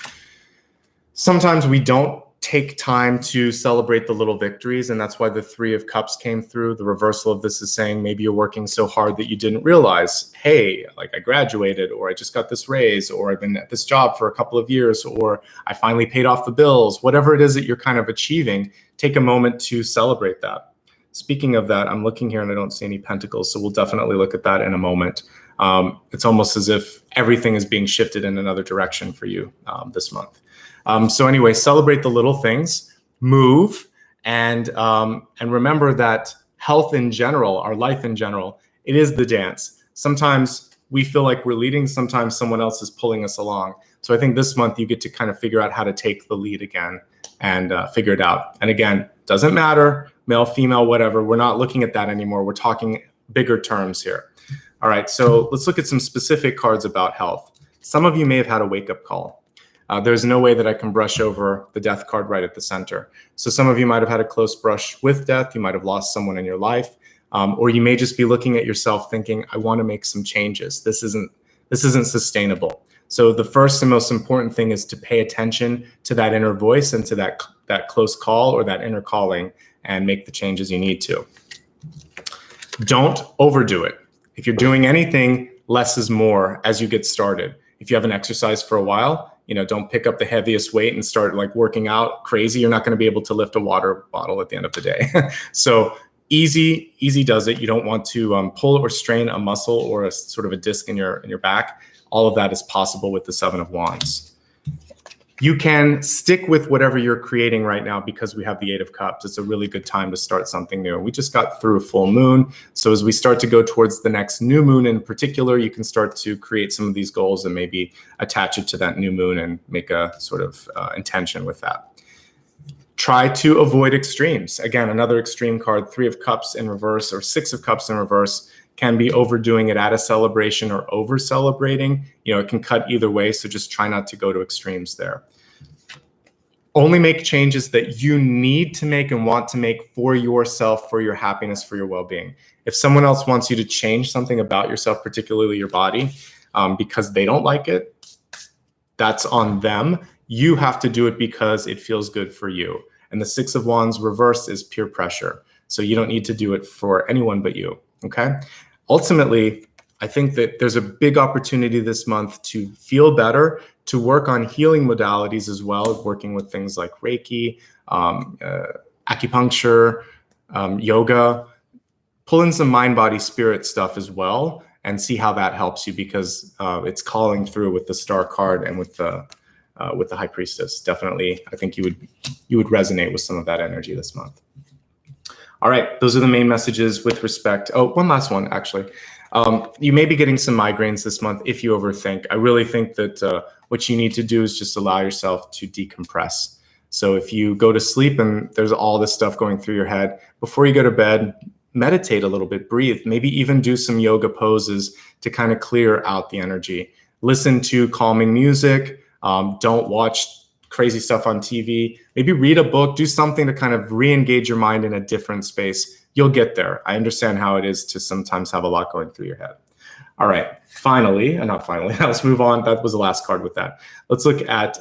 sometimes we don't take time to celebrate the little victories, and that's why the Three of Cups came through. The reversal of this is saying maybe you're working so hard that you didn't realize, hey, like I graduated, or I just got this raise, or I've been at this job for a couple of years, or I finally paid off the bills. Whatever it is that you're kind of achieving, take a moment to celebrate that. Speaking of that, I'm looking here and I don't see any pentacles, so we'll definitely look at that in a moment. It's almost as if everything is being shifted in another direction for you this month. So anyway, celebrate the little things, move, and remember that health in general, our life in general, it is the dance. Sometimes we feel like we're leading, sometimes someone else is pulling us along. So I think this month you get to kind of figure out how to take the lead again and figure it out. And again, doesn't matter, male, female, whatever. We're not looking at that anymore. We're talking bigger terms here. All right, so let's look at some specific cards about health. Some of you may have had a wake-up call. There's no way that I can brush over the death card right at the center. So some of you might have had a close brush with death. You might have lost someone in your life, or you may just be looking at yourself thinking, I want to make some changes. This isn't sustainable. So the first and most important thing is to pay attention to that inner voice and to that close call or that inner calling, and make the changes you need to. Don't overdo it. If you're doing anything, less is more as you get started. If you haven't exercised for a while, don't pick up the heaviest weight and start like working out crazy. You're not going to be able to lift a water bottle at the end of the day. So easy does it. You don't want to pull or strain a muscle or a sort of a disc in your back. All of that is possible with the Seven of Wands. You can stick with whatever you're creating right now because we have the Eight of Cups. It's a really good time to start something new. We just got through a full moon. So as we start to go towards the next new moon in particular, you can start to create some of these goals and maybe attach it to that new moon and make a sort of intention with that. Try to avoid extremes. Again, another extreme card, Three of Cups in reverse or Six of Cups in reverse, can be overdoing it at a celebration or over celebrating. It can cut either way. So just try not to go to extremes there. Only make changes that you need to make and want to make for yourself, for your happiness, for your well-being. If someone else wants you to change something about yourself, particularly your body, because they don't like it, that's on them. You have to do it because it feels good for you. And the Six of Wands reverse is peer pressure. So you don't need to do it for anyone but you, okay? Ultimately, I think that there's a big opportunity this month to feel better, to work on healing modalities as well, working with things like Reiki, acupuncture, yoga. Pull in some mind, body, spirit stuff as well and see how that helps you, because it's calling through with the Star card and with the High Priestess. Definitely, I think you would resonate with some of that energy this month. All right, those are the main messages with respect. Oh, one last one, actually. You may be getting some migraines this month if you overthink. I really think that what you need to do is just allow yourself to decompress. So if you go to sleep and there's all this stuff going through your head, before you go to bed, meditate a little bit, breathe, maybe even do some yoga poses to kind of clear out the energy. Listen to calming music. Don't watch crazy stuff on TV. Maybe read a book, do something to kind of re-engage your mind in a different space. You'll get there. I understand how it is to sometimes have a lot going through your head. All right, not finally, let's move on. That was the last card with that. Let's look at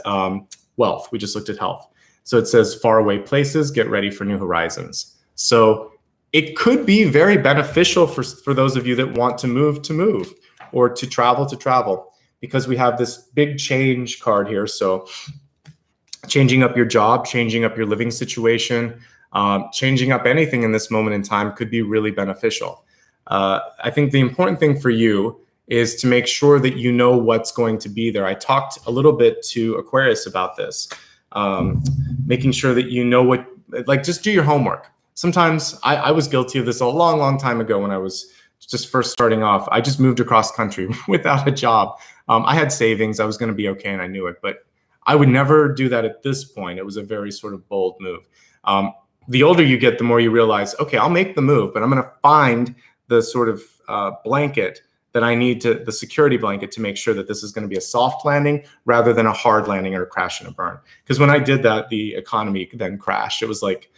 wealth. We just looked at health. So it says faraway places, get ready for new horizons. So it could be very beneficial for those of you that want to move, or to travel, because we have this big change card here. So changing up your job, changing up your living situation, changing up anything in this moment in time could be really beneficial. I think the important thing for you is to make sure that you know what's going to be there. I talked a little bit to Aquarius about this, making sure that you know what, like, just do your homework. Sometimes I was guilty of this a long, long time ago when I was just first starting off. I just moved across country without a job. I had savings. I was going to be okay, and I knew it. But I would never do that at this point. It was a very sort of bold move. The older you get, the more you realize, okay, I'll make the move, but I'm going to find the sort of blanket that I need to, the security blanket, to make sure that this is going to be a soft landing rather than a hard landing or a crash and a burn. Because when I did that, the economy then crashed. It was like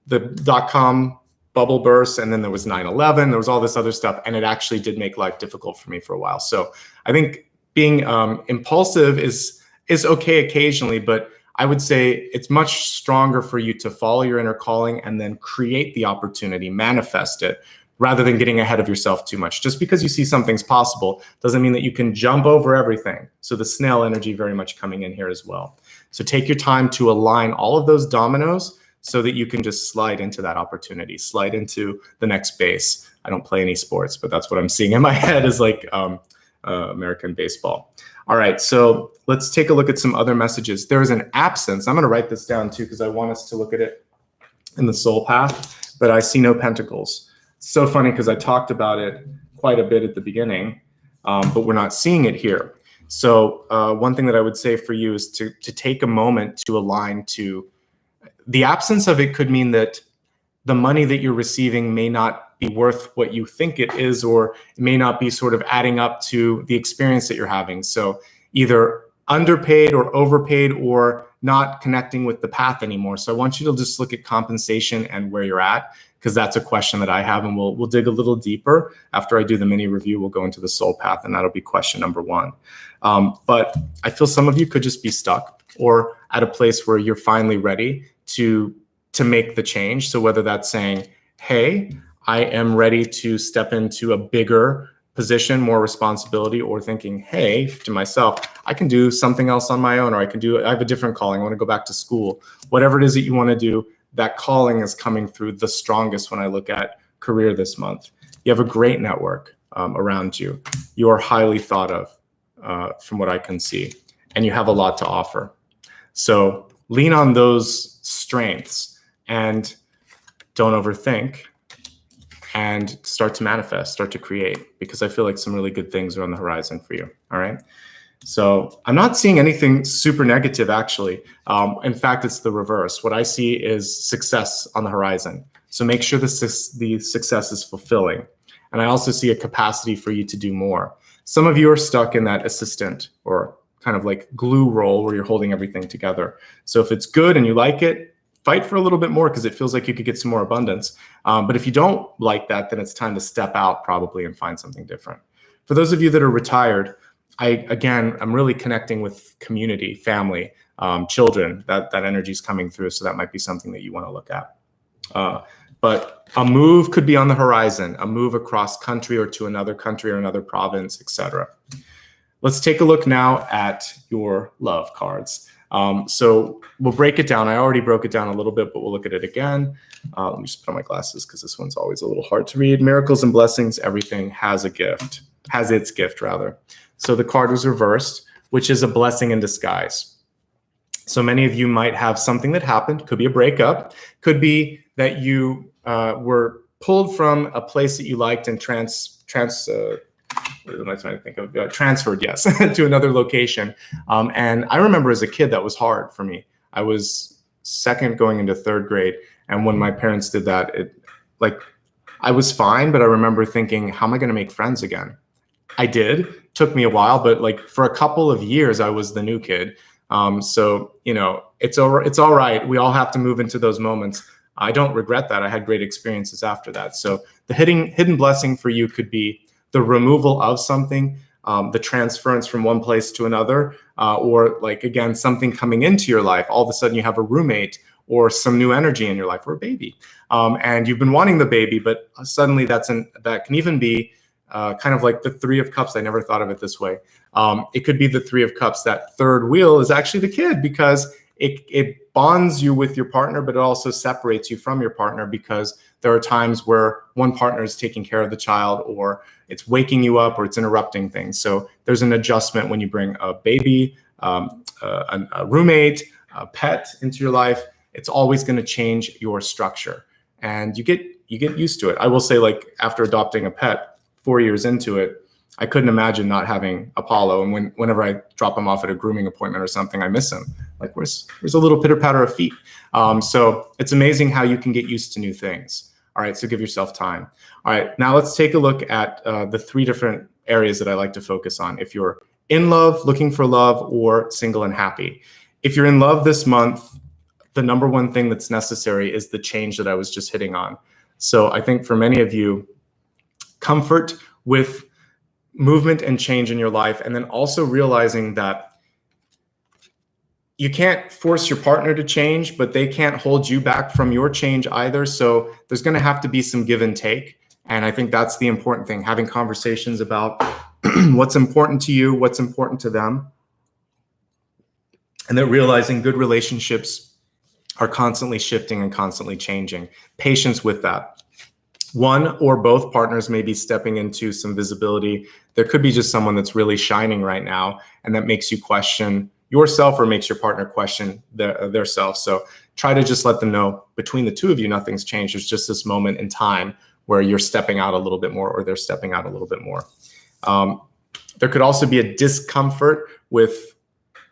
the dot-com bubble burst, and then there was 9/11. There was all this other stuff, and it actually did make life difficult for me for a while. So I think being impulsive is okay occasionally, but I would say it's much stronger for you to follow your inner calling and then create the opportunity, manifest it, rather than getting ahead of yourself too much. Just because you see something's possible doesn't mean that you can jump over everything. So the snail energy very much coming in here as well. So take your time to align all of those dominoes so that you can just slide into that opportunity, slide into the next base. I don't play any sports, but that's what I'm seeing in my head is like American baseball. All right, so let's take a look at some other messages. There is an absence. I'm going to write this down too because I want us to look at it in the soul path, but I see no pentacles. It's so funny because I talked about it quite a bit at the beginning, but we're not seeing it here. So one thing that I would say for you is to take a moment to align to the absence of it. Could mean that the money that you're receiving may not be worth what you think it is, or it may not be sort of adding up to the experience that you're having. So either underpaid or overpaid, or not connecting with the path anymore. So I want you to just look at compensation and where you're at, because that's a question that I have, and we'll dig a little deeper. After I do the mini review, we'll go into the soul path, and that'll be question number 1. But I feel some of you could just be stuck or at a place where you're finally ready to make the change. So whether that's saying, hey, I am ready to step into a bigger position, more responsibility, or thinking, hey, to myself, I can do something else on my own, or I have a different calling. I want to go back to school. Whatever it is that you want to do, that calling is coming through the strongest when I look at career this month. You have a great network around you. You are highly thought of from what I can see, and you have a lot to offer. So lean on those strengths and don't overthink, and start to manifest, start to create, because I feel like some really good things are on the horizon for you. All right. So I'm not seeing anything super negative, actually. In fact, it's the reverse. What I see is success on the horizon. So make sure the success is fulfilling. And I also see a capacity for you to do more. Some of you are stuck in that assistant or kind of like glue role where you're holding everything together. So if it's good and you like it, fight for a little bit more, because it feels like you could get some more abundance. But if you don't like that, then it's time to step out probably and find something different. For those of you that are retired, I'm really connecting with community, family, children. That energy is coming through, so that might be something that you want to look at. But a move could be on the horizon, a move across country or to another country or another province, etc. Let's take a look now at your love cards. So we'll break it down. I already broke it down a little bit, but we'll look at it again. Let me just put on my glasses because this one's always a little hard to read. Miracles and blessings, everything has a gift, has its gift rather. So the card was reversed, which is a blessing in disguise. So many of you might have something that happened. Could be a breakup. Could be that you were pulled from a place that you liked and what am I trying to think of? Transferred, yes, to another location. And I remember as a kid, that was hard for me. I was second going into third grade. And when my parents did that, I was fine, but I remember thinking, how am I going to make friends again? I did. Took me a while, but like for a couple of years, I was the new kid. So, you know, it's all right. We all have to move into those moments. I don't regret that. I had great experiences after that. So the hidden blessing for you could be the removal of something, the transference from one place to another, or like, again, something coming into your life. All of a sudden you have a roommate or some new energy in your life, or a baby. And you've been wanting the baby, but suddenly that can even be kind of like the Three of Cups. I never thought of it this way. It could be the Three of Cups. That third wheel is actually the kid, because it bonds you with your partner, but it also separates you from your partner, because there are times where one partner is taking care of the child, or it's waking you up, or it's interrupting things. So there's an adjustment when you bring a baby, a roommate, a pet into your life. It's always going to change your structure, and you get used to it. I will say, like, after adopting a pet, 4 years into it, I couldn't imagine not having Apollo. And whenever I drop him off at a grooming appointment or something, I miss him. Like, where's a little pitter patter of feet. So it's amazing how you can get used to new things. All right, so give yourself time. All right, now let's take a look at the 3 different areas that I like to focus on. If you're in love, looking for love, or single and happy. If you're in love this month, the number one thing that's necessary is the change that I was just hitting on. So I think for many of you, comfort with movement and change in your life, and then also realizing that you can't force your partner to change, but they can't hold you back from your change either. So there's going to have to be some give and take. And I think that's the important thing, having conversations about what's important to you, what's important to them, and then realizing good relationships are constantly shifting and constantly changing. Patience with that. One or both partners may be stepping into some visibility. There could be just someone that's really shining right now, and that makes you question yourself, or makes your partner question their self. So try to just let them know, between the two of you, nothing's changed. There's just this moment in time where you're stepping out a little bit more, or they're stepping out a little bit more. There could also be a discomfort with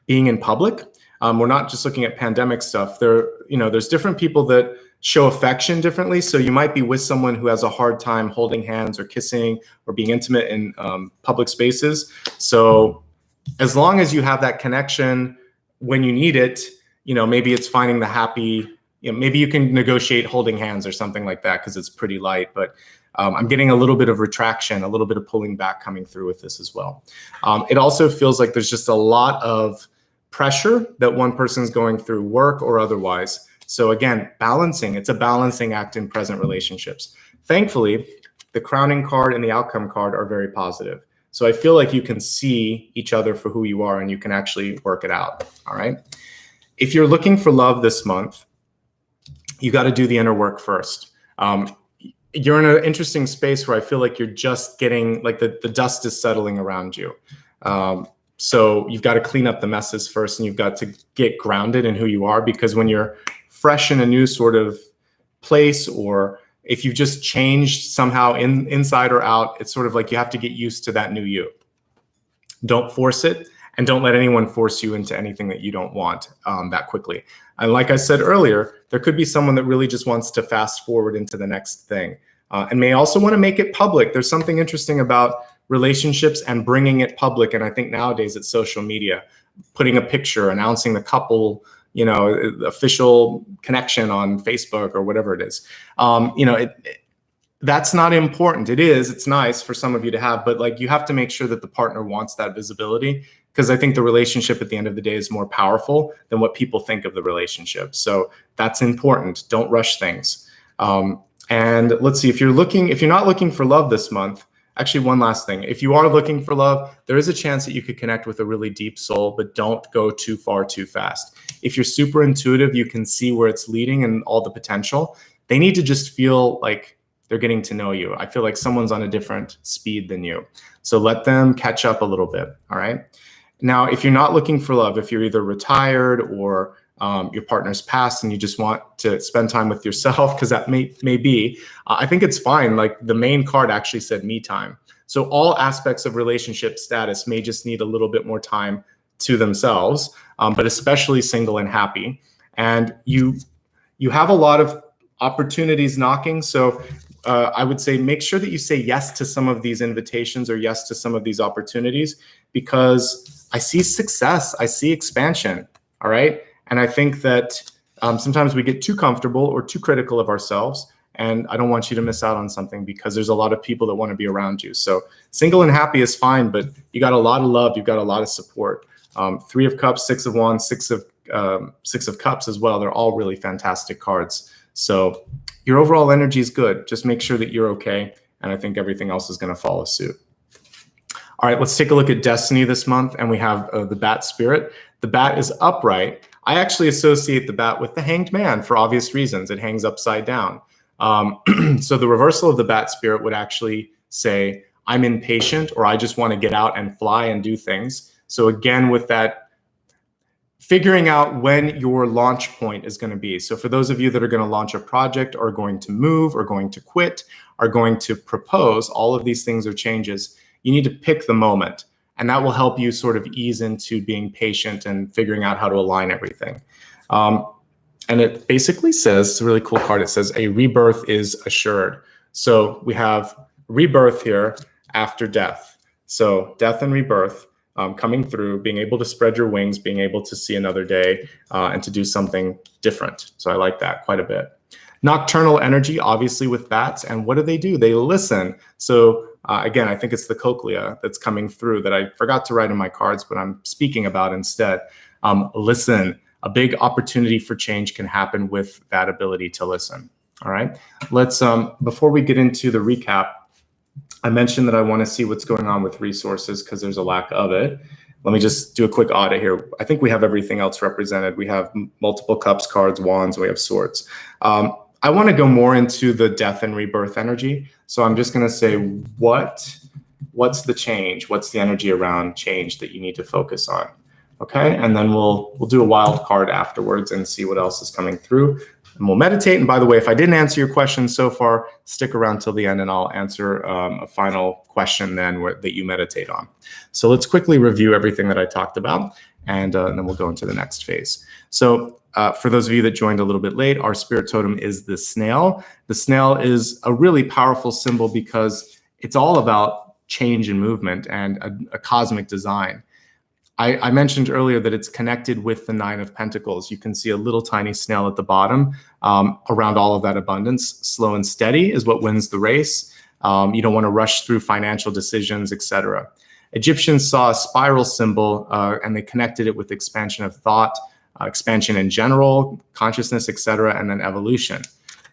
being in public. We're not just looking at pandemic stuff. There's different people that show affection differently. So you might be with someone who has a hard time holding hands or kissing or being intimate in public spaces. So as long as you have that connection when you need it, maybe it's finding the happy, maybe you can negotiate holding hands or something like that, because it's pretty light. But I'm getting a little bit of retraction, a little bit of pulling back coming through with this as well. It also feels like there's just a lot of pressure that one person's going through, work or otherwise. So again, balancing. It's a balancing act in present relationships. Thankfully, the crowning card and the outcome card are very positive. So I feel like you can see each other for who you are, and you can actually work it out. All right. If you're looking for love this month, you got to do the inner work first. You're in an interesting space where I feel like you're just getting, like, the dust is settling around you. So you've got to clean up the messes first, and you've got to get grounded in who you are, because when you're fresh in a new sort of place, or if you've just changed somehow inside or out, it's sort of like you have to get used to that new you. Don't force it, and don't let anyone force you into anything that you don't want that quickly. And like I said earlier, there could be someone that really just wants to fast forward into the next thing, and may also want to make it public. There's something interesting about relationships and bringing it public. And I think nowadays it's social media, putting a picture, announcing the couple, the official connection on Facebook or whatever it is. That's not important. It's nice for some of you to have, but like, you have to make sure that the partner wants that visibility, because I think the relationship at the end of the day is more powerful than what people think of the relationship. So that's important. Don't rush things. And let's see, if you're not looking for love this month. Actually, one last thing. If you are looking for love, there is a chance that you could connect with a really deep soul, but don't go too far too fast. If you're super intuitive, you can see where it's leading and all the potential. They need to just feel like they're getting to know you. I feel like someone's on a different speed than you. So let them catch up a little bit, all right? Now, if you're not looking for love, if you're either retired or your partner's passed and you just want to spend time with yourself, because that may be, I think it's fine. Like, the main card actually said me time. So all aspects of relationship status may just need a little bit more time to themselves, but especially single and happy. And you have a lot of opportunities knocking. So I would say make sure that you say yes to some of these invitations or yes to some of these opportunities, because I see success, I see expansion, all right? And I think that sometimes we get too comfortable or too critical of ourselves, and I don't want you to miss out on something because there's a lot of people that want to be around you. So single and happy is fine, but you got a lot of love, you've got a lot of support. 3 of Cups, 6 of Wands, 6 of Cups as well. They're all really fantastic cards. So your overall energy is good. Just make sure that you're okay, and I think everything else is going to follow suit. All right, let's take a look at Destiny this month, and we have the Bat Spirit. The bat is upright. I actually associate the bat with the Hanged Man for obvious reasons. It hangs upside down. So the reversal of the Bat Spirit would actually say, I'm impatient, or I just want to get out and fly and do things. So again, with that, figuring out when your launch point is going to be. So for those of you that are going to launch a project, or going to move, or going to quit, are going to propose, all of these things are changes. You need to pick the moment, and that will help you sort of ease into being patient and figuring out how to align everything. And it basically says, it's a really cool card. It says a rebirth is assured. So we have rebirth here after death. So death and rebirth coming through, being able to spread your wings, being able to see another day and to do something different. So I like that quite a bit. Nocturnal energy, obviously with bats. And what do? They listen. So again, I think it's the cochlea that's coming through that I forgot to write in my cards, but I'm speaking about instead. Listen. A big opportunity for change can happen with that ability to listen. All right. Let's, before we get into the recap, I mentioned that I want to see what's going on with resources because there's a lack of it. Let me just do a quick audit here. I think we have everything else represented. We have multiple cups, cards, wands, we have swords. I want to go more into the death and rebirth energy. So I'm just going to say, what's the change? What's the energy around change that you need to focus on? Okay, and then we'll do a wild card afterwards and see what else is coming through. And we'll meditate. And by the way, if I didn't answer your question so far, stick around till the end and I'll answer a final question then that you meditate on. So let's quickly review everything that I talked about, and then we'll go into the next phase. So for those of you that joined a little bit late, our spirit totem is the snail. The snail is a really powerful symbol because it's all about change and movement and a cosmic design. I mentioned earlier that it's connected with the Nine of Pentacles. You can see a little tiny snail at the bottom around all of that abundance. Slow and steady is what wins the race. You don't want to rush through financial decisions, etc. Egyptians saw a spiral symbol and they connected it with expansion of thought, expansion in general, consciousness, etc., and then evolution.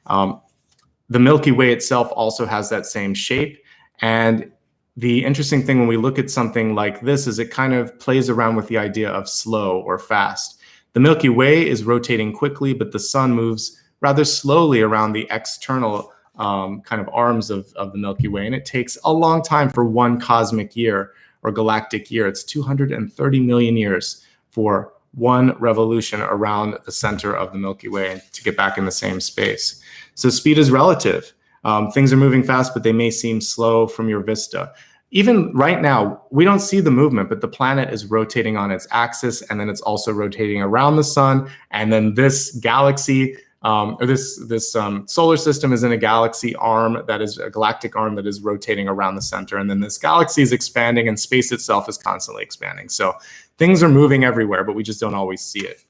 The Milky Way itself also has that same shape, and the interesting thing when we look at something like this is it kind of plays around with the idea of slow or fast. The Milky Way is rotating quickly, but the sun moves rather slowly around the external kind of arms of the Milky Way. And it takes a long time for one cosmic year or galactic year. It's 230 million years for one revolution around the center of the Milky Way to get back in the same space. So speed is relative. Things are moving fast, but they may seem slow from your vista. Even right now, we don't see the movement, but the planet is rotating on its axis, and then it's also rotating around the sun. And then this galaxy, or this solar system is in a galaxy arm that is a galactic arm that is rotating around the center. And then this galaxy is expanding, and space itself is constantly expanding. So things are moving everywhere, but we just don't always see it.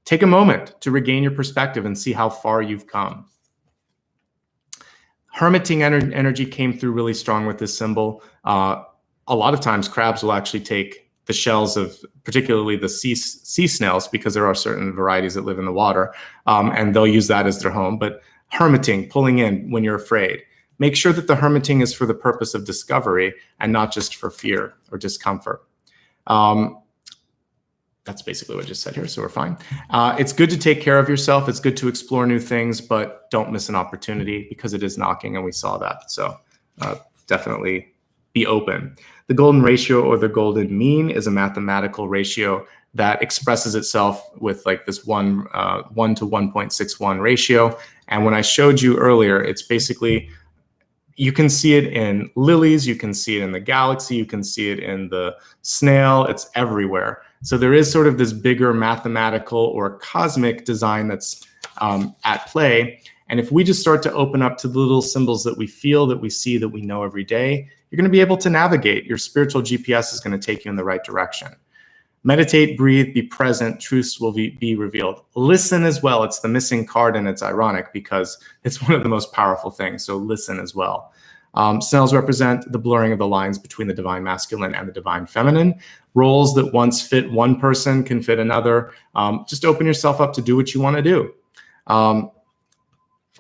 Take a moment to regain your perspective and see how far you've come. Hermiting energy came through really strong with this symbol. A lot of times crabs will actually take the shells of particularly the sea snails, because there are certain varieties that live in the water, and they'll use that as their home. But hermiting, pulling in when you're afraid. Make sure that the hermiting is for the purpose of discovery and not just for fear or discomfort. That's basically what I just said here, so we're fine. It's good to take care of yourself. It's good to explore new things, but don't miss an opportunity because it is knocking, and we saw that. So definitely be open. The golden ratio, or the golden mean, is a mathematical ratio that expresses itself with like this 1 to 1.61 ratio. And when I showed you earlier, it's basically, you can see it in lilies, you can see it in the galaxy, you can see it in the snail, it's everywhere. So there is sort of this bigger mathematical or cosmic design that's at play. And if we just start to open up to the little symbols that we feel, that we see, that we know every day, you're going to be able to navigate. Your spiritual GPS is going to take you in the right direction. Meditate, breathe, be present. Truths will be revealed. Listen as well. It's the missing card, and it's ironic because it's one of the most powerful things. So listen as well. Snails represent the blurring of the lines between the divine masculine and the divine feminine. Roles that once fit one person can fit another. Just open yourself up to do what you want to do.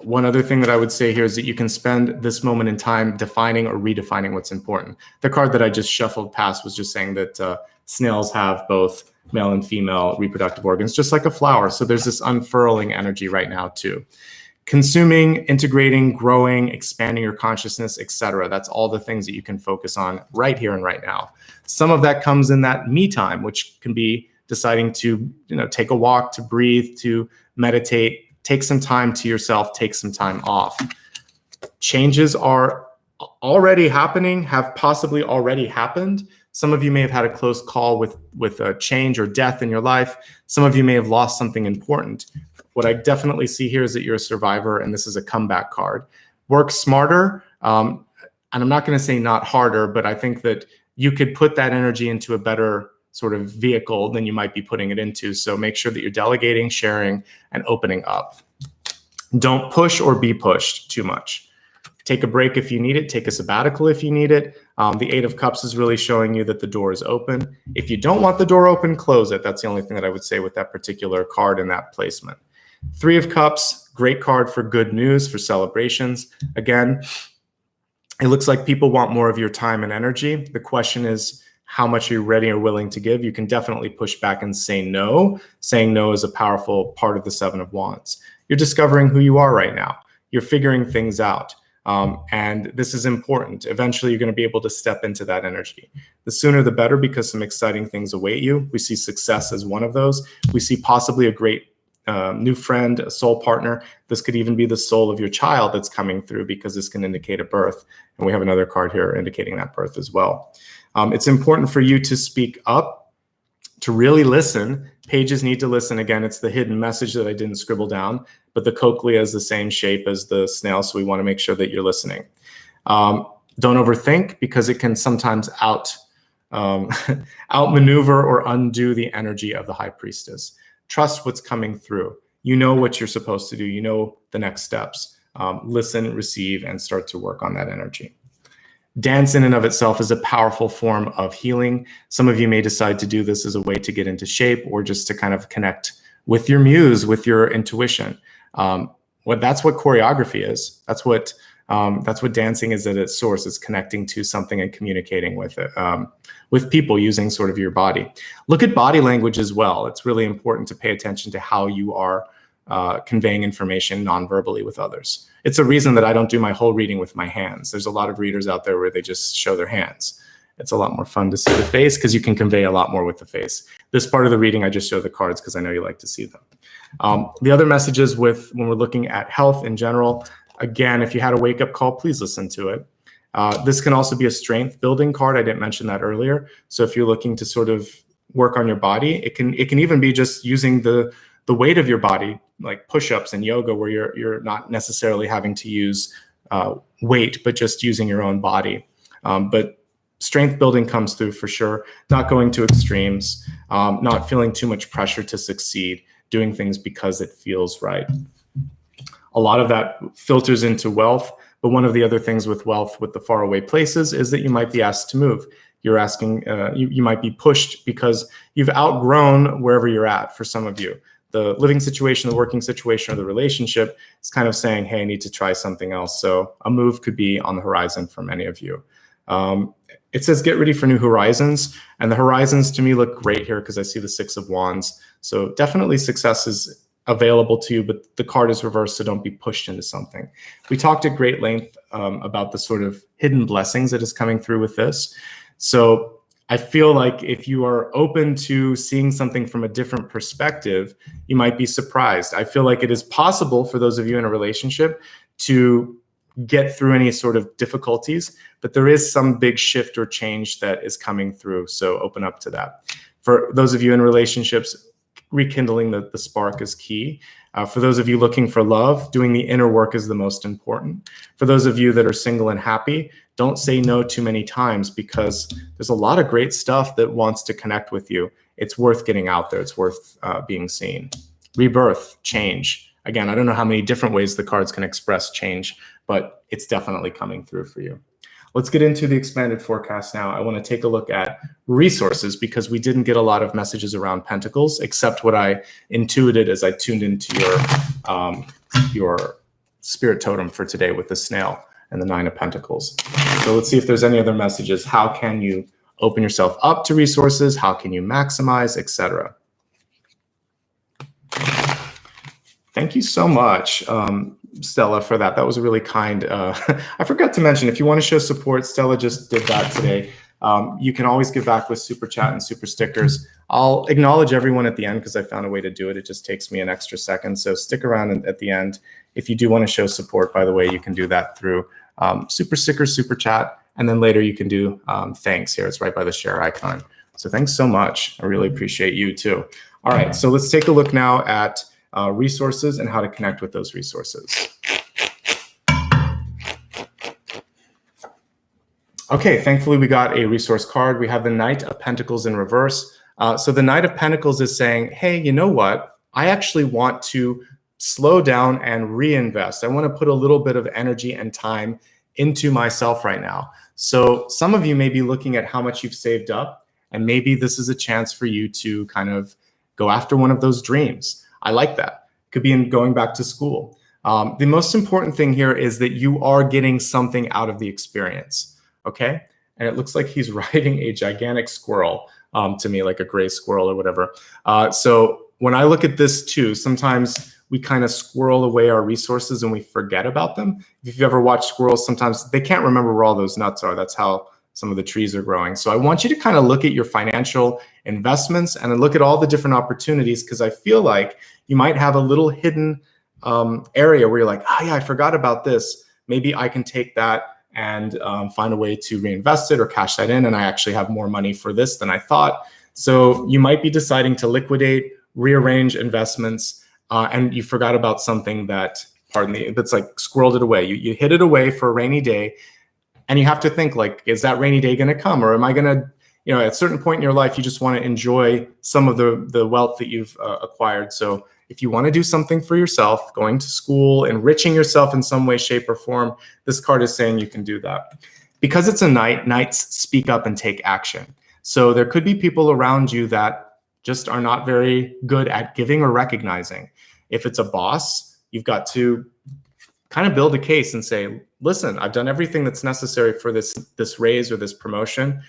One other thing that I would say here is that you can spend this moment in time defining or redefining what's important. The card that I just shuffled past was just saying that snails have both male and female reproductive organs, just like a flower. So there's this unfurling energy right now too. Consuming, integrating, growing, expanding your consciousness, etc. That's all the things that you can focus on right here and right now. Some of that comes in that me time, which can be deciding to, take a walk, to breathe, to meditate, take some time to yourself, take some time off. Changes are already happening, have possibly already happened. Some of you may have had a close call with a change or death in your life. Some of you may have lost something important. What I definitely see here is that you're a survivor, and this is a comeback card. Work smarter, and I'm not going to say not harder, but I think that you could put that energy into a better sort of vehicle than you might be putting it into. So make sure that you're delegating, sharing, and opening up. Don't push or be pushed too much. Take a break if you need it. Take a sabbatical if you need it. The Eight of Cups is really showing you that the door is open. If you don't want the door open, close it. That's the only thing that I would say with that particular card in that placement. Three of Cups, great card for good news, for celebrations. Again, it looks like people want more of your time and energy. The question is, how much are you ready or willing to give? You can definitely push back and say no. Saying no is a powerful part of the Seven of Wands. You're discovering who you are right now. You're figuring things out. And this is important. Eventually, you're going to be able to step into that energy. The sooner the better, because some exciting things await you. We see success as one of those. We see possibly a great new friend, a soul partner. This could even be the soul of your child that's coming through, because this can indicate a birth. And we have another card here indicating that birth as well. It's important for you to speak up, to really listen. Pages need to listen. Again, it's the hidden message that I didn't scribble down, but the cochlea is the same shape as the snail, so we want to make sure that you're listening. Don't overthink, because it can sometimes outmaneuver or undo the energy of the High Priestess. Trust what's coming through. You know what you're supposed to do. You know the next steps. Listen, receive, and start to work on that energy. Dance in and of itself is a powerful form of healing. Some of you may decide to do this as a way to get into shape, or just to kind of connect with your muse, with your intuition. That's what choreography is. That's what dancing is at its source, is connecting to something and communicating with it, with people, using sort of your body. Look at body language as well. It's really important to pay attention to how you are conveying information non-verbally with others. It's a reason that I don't do my whole reading with my hands. There's a lot of readers out there where they just show their hands. It's a lot more fun to see the face, because you can convey a lot more with the face. This part of the reading, I just show the cards because I know you like to see them. The other messages when we're looking at health in general, again, if you had a wake-up call, please listen to it. This can also be a strength building card. I didn't mention that earlier. So if you're looking to sort of work on your body, it can even be just using the weight of your body, like push-ups and yoga, where you're not necessarily having to use weight, but just using your own body. But strength building comes through for sure. Not going to extremes, not feeling too much pressure to succeed, doing things because it feels right. A lot of that filters into wealth. But one of the other things with wealth, with the faraway places, is that you might be asked to move. You're asking, you might be pushed because you've outgrown wherever you're at. For some of you, the living situation, the working situation, or the relationship is kind of saying, hey, I need to try something else. So a move could be on the horizon for many of you. It says get ready for new horizons. And the horizons to me look great here, because I see the Six of Wands. So definitely success is available to you, but the card is reversed, so don't be pushed into something. We talked at great length about the sort of hidden blessings that is coming through with this. So I feel like if you are open to seeing something from a different perspective, you might be surprised. I feel like it is possible for those of you in a relationship to get through any sort of difficulties, but there is some big shift or change that is coming through. So open up to that. For those of you in relationships, rekindling the spark is key. For those of you looking for love, doing the inner work is the most important. For those of you that are single and happy, don't say no too many times, because there's a lot of great stuff that wants to connect with you. It's worth getting out there. It's worth being seen. Rebirth, change. Again, I don't know how many different ways the cards can express change, but it's definitely coming through for you. Let's get into the expanded forecast now. I want to take a look at resources, because we didn't get a lot of messages around pentacles, except what I intuited as I tuned into your spirit totem for today with the snail and the Nine of Pentacles. So let's see if there's any other messages. How can you open yourself up to resources? How can you maximize, etc.? Thank you so much, Stella, for that. That was a really kind. I forgot to mention, if you want to show support, Stella just did that today. You can always give back with super chat and super stickers. I'll acknowledge everyone at the end because I found a way to do it. It just takes me an extra second. So stick around at the end. If you do want to show support, by the way, you can do that through super stickers, super chat, and then later you can do thanks here. It's right by the share icon. So thanks so much. I really appreciate you too. All right, so let's take a look now at resources and how to connect with those resources. Okay, thankfully we got a resource card. We have the Knight of Pentacles in reverse. So the Knight of Pentacles is saying, hey, you know what? I actually want to slow down and reinvest. I want to put a little bit of energy and time into myself right now. So some of you may be looking at how much you've saved up, and maybe this is a chance for you to kind of go after one of those dreams. I like that. Could be in going back to school. The most important thing here is that you are getting something out of the experience, okay? And it looks like he's riding a gigantic squirrel to me, like a gray squirrel or whatever. So when I look at this too, sometimes we kind of squirrel away our resources and we forget about them. If you've ever watched squirrels, sometimes they can't remember where all those nuts are. That's how some of the trees are growing. So I want you to kind of look at your financial investments and then look at all the different opportunities, because I feel like you might have a little hidden area where you're like, oh yeah, I forgot about this. Maybe I can take that and find a way to reinvest it or cash that in, and I actually have more money for this than I thought. So you might be deciding to liquidate, rearrange investments, and you forgot about something that, that's like squirreled it away. You hid it away for a rainy day. And you have to think, like, is that rainy day going to come? Or am I going to, at a certain point in your life, you just want to enjoy some of the wealth that you've acquired. So if you want to do something for yourself, going to school, enriching yourself in some way, shape, or form, this card is saying you can do that. Because it's a knight, knights speak up and take action. So there could be people around you that just are not very good at giving or recognizing. If it's a boss, you've got to kind of build a case and say, listen, I've done everything that's necessary for this raise or this promotion.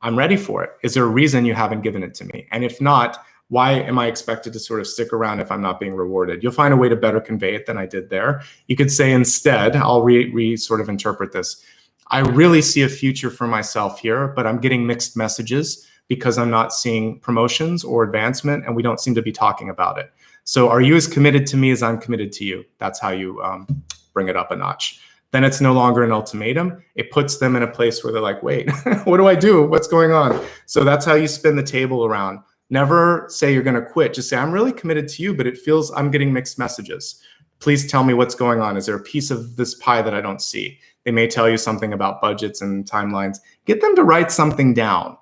I'm ready for it. Is there a reason you haven't given it to me? And if not, why am I expected to sort of stick around if I'm not being rewarded? You'll find a way to better convey it than I did there. You could say instead, I'll sort of interpret this. I really see a future for myself here, but I'm getting mixed messages because I'm not seeing promotions or advancement, and we don't seem to be talking about it. So are you as committed to me as I'm committed to you? That's how you bring it up a notch. Then it's no longer an ultimatum. It puts them in a place where they're like, wait, what do I do? What's going on? So that's how you spin the table around. Never say you're going to quit. Just say, I'm really committed to you, but it feels I'm getting mixed messages. Please tell me what's going on. Is there a piece of this pie that I don't see? They may tell you something about budgets and timelines. Get them to write something down.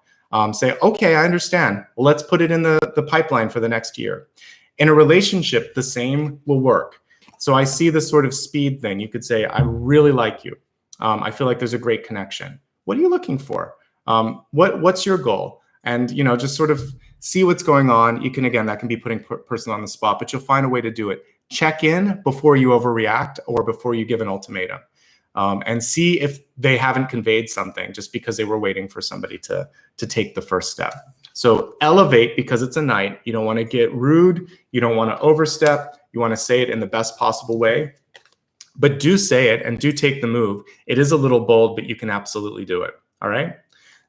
Say, okay, I understand. Well, let's put it in the pipeline for the next year. In a relationship, the same will work. So I see this sort of speed thing. You could say, I really like you. I feel like there's a great connection. What are you looking for? What's your goal? And, just sort of see what's going on. You can, again, that can be putting person on the spot, but you'll find a way to do it. Check in before you overreact or before you give an ultimatum. And see if they haven't conveyed something just because they were waiting for somebody to take the first step. So elevate, because it's a knight. You don't want to get rude. You don't want to overstep. You want to say it in the best possible way. But do say it and do take the move. It is a little bold, but you can absolutely do it. All right?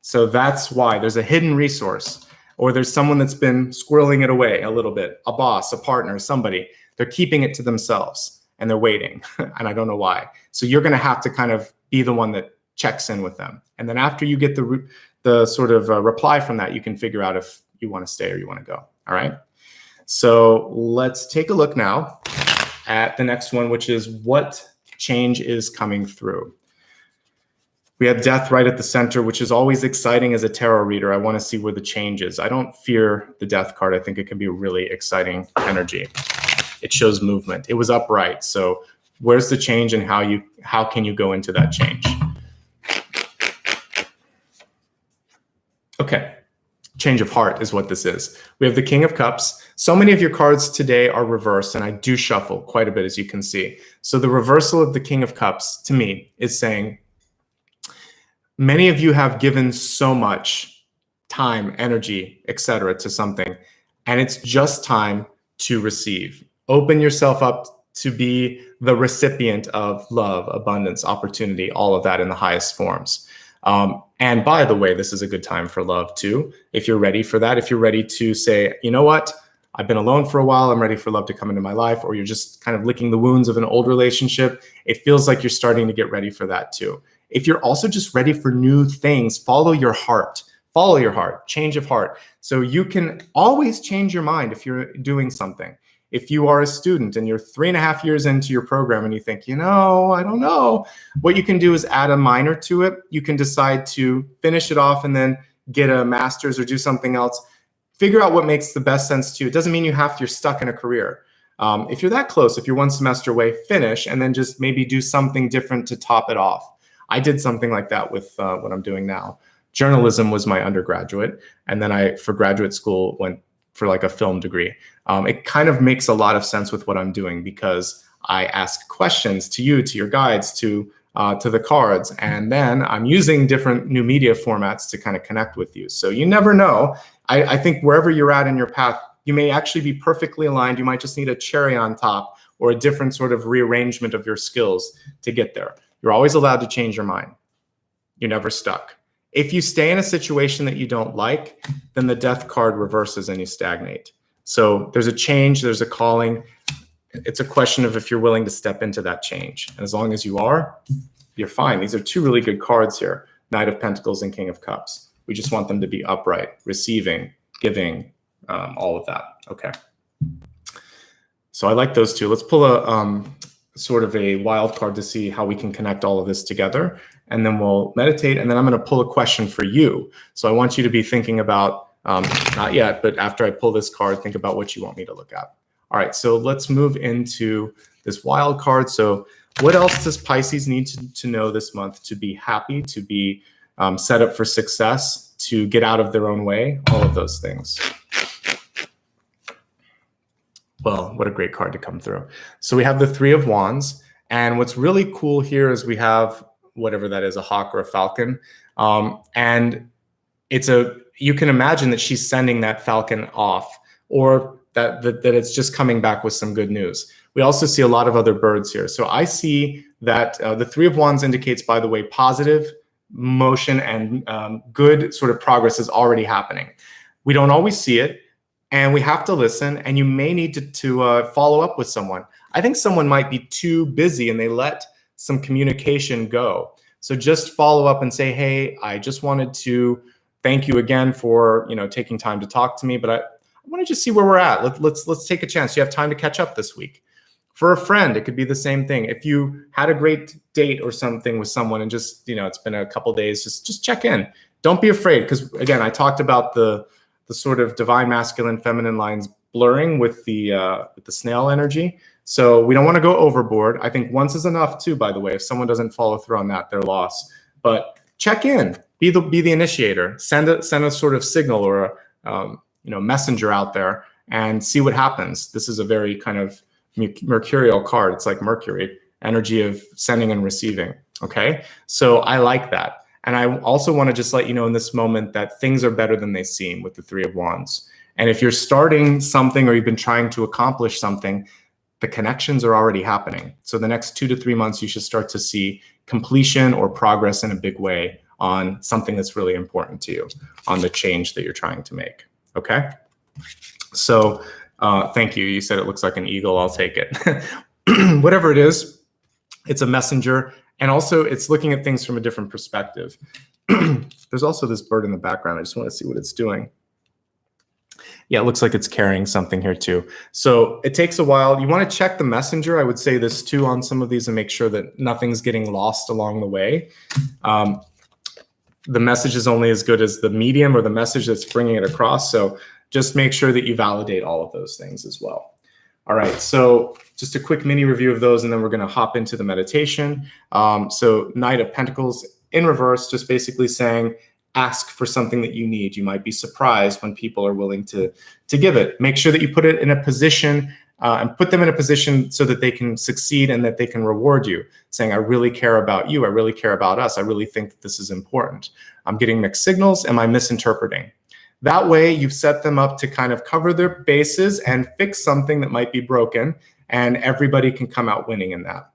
So that's why there's a hidden resource, or there's someone that's been squirreling it away a little bit, a boss, a partner, somebody. They're keeping it to themselves and they're waiting, and I don't know why. So you're going to have to kind of be the one that checks in with them. And then after you get the sort of reply from that, you can figure out if you want to stay or you want to go. All right. So let's take a look now at the next one, which is what change is coming through. We have death right at the center, which is always exciting as a tarot reader. I want to see where the change is. I don't fear the death card. I think it can be a really exciting energy. It shows movement. It was upright. So where's the change and how can you go into that change? Okay. Change of heart is what this is. We have the King of Cups. So many of your cards today are reversed, and I do shuffle quite a bit, as you can see. So the reversal of the King of Cups, to me, is saying many of you have given so much time, energy, etc. to something, and it's just time to receive. Open yourself up to be the recipient of love, abundance, opportunity, all of that in the highest forms. And by the way, this is a good time for love too. If you're ready for that, if you're ready to say, you know what, I've been alone for a while, I'm ready for love to come into my life, or you're just kind of licking the wounds of an old relationship, it feels like you're starting to get ready for that too. If you're also just ready for new things, follow your heart, change of heart. So you can always change your mind if you're doing something. If you are a student and you're 3.5 years into your program and you think, you know, I don't know, what you can do is add a minor to it. You can decide to finish it off and then get a master's or do something else. Figure out what makes the best sense to you. It doesn't mean you're stuck in a career. If you're that close, if you're one semester away, finish and then just maybe do something different to top it off. I did something like that with what I'm doing now. Journalism was my undergraduate, and then I, for graduate school, went for like a film degree. It kind of makes a lot of sense with what I'm doing because I ask questions to you, to your guides, to the cards, and then I'm using different new media formats to kind of connect with you. So you never know. I think wherever you're at in your path, you may actually be perfectly aligned. You might just need a cherry on top or a different sort of rearrangement of your skills to get there. You're always allowed to change your mind. You're never stuck. If you stay in a situation that you don't like, then the death card reverses and you stagnate. So there's a change, there's a calling. It's a question of if you're willing to step into that change. And as long as you are, you're fine. These are two really good cards here, Knight of Pentacles and King of Cups. We just want them to be upright, receiving, giving, all of that. Okay. So I like those two. Let's pull a sort of a wild card to see how we can connect all of this together. And then we'll meditate. And then I'm going to pull a question for you. So I want you to be thinking about, not yet, but after I pull this card, think about what you want me to look at. All right, so let's move into this wild card. So what else does Pisces need to know this month to be happy, to be set up for success, to get out of their own way, all of those things? Well, what a great card to come through. So we have the Three of Wands. And what's really cool here is we have whatever that is, a hawk or a falcon. And you can imagine that she's sending that falcon off, or that it's just coming back with some good news. We also see a lot of other birds here. So I see that the Three of Wands indicates, by the way, positive motion and good sort of progress is already happening. We don't always see it, and we have to listen, and you may need to follow up with someone. I think someone might be too busy and they let some communication go. So just follow up and say, hey, I just wanted to thank you again for taking time to talk to me, but I want to just see where we're at. Let's take a chance. You have time to catch up this week. For a friend, it could be the same thing. If you had a great date or something with someone and just it's been a couple days, just check in. Don't be afraid, because again, I talked about the sort of divine masculine feminine lines blurring with the snail energy. So we don't want to go overboard. I think once is enough too, by the way. If someone doesn't follow through on that, they're lost. But check in, be the initiator, send a sort of signal or a messenger out there and see what happens. This is a very kind of mercurial card. It's like Mercury, energy of sending and receiving. Okay, so I like that. And I also want to just let you know in this moment that things are better than they seem with the Three of Wands. And if you're starting something or you've been trying to accomplish something, the connections are already happening. So the next 2 to 3 months, you should start to see completion or progress in a big way on something that's really important to you, on the change that you're trying to make. Okay? So thank you. You said it looks like an eagle. I'll take it. Whatever it is, it's a messenger. And also it's looking at things from a different perspective. There's also this bird in the background. I just want to see what it's doing. Yeah, it looks like it's carrying something here too. So it takes a while. You want to check the messenger. I would say this too on some of these and make sure that nothing's getting lost along the way. The message is only as good as the medium or the message that's bringing it across. So just make sure that you validate all of those things as well. All right, so just a quick mini review of those, and then we're going to hop into the meditation. So Knight of Pentacles in reverse, just basically saying, ask for something that you need. You might be surprised when people are willing to give it. Make sure that you put it in a position and put them in a position so that they can succeed and that they can reward you, saying, I really care about you. I really care about us. I really think that this is important. I'm getting mixed signals. Am I misinterpreting? That way you've set them up to kind of cover their bases and fix something that might be broken, and everybody can come out winning in that.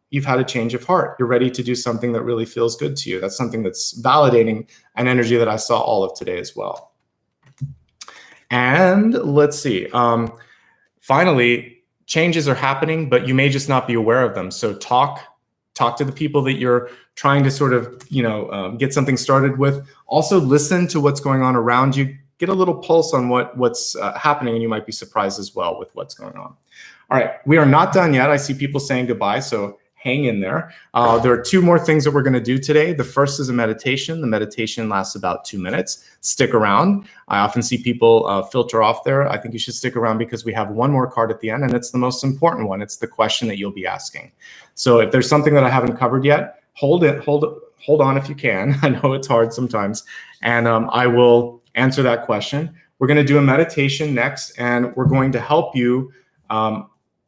You've had a change of heart. You're ready to do something that really feels good to you. That's something that's validating an energy that I saw all of today as well. And let's see. Finally, changes are happening, but you may just not be aware of them. So talk to the people that you're trying to sort of, get something started with. Also listen to what's going on around you. Get a little pulse on what's happening, and you might be surprised as well with what's going on. All right, we are not done yet. I see people saying goodbye, so hang in there. There are 2 more things that we're going to do today. The first is a meditation. The meditation lasts about 2 minutes. Stick around. I often see people filter off there. I think you should stick around because we have 1 more card at the end, and it's the most important one. It's the question that you'll be asking. So if there's something that I haven't covered yet, hold on if you can. I know it's hard sometimes, and I will answer that question. We're going to do a meditation next, and we're going to help you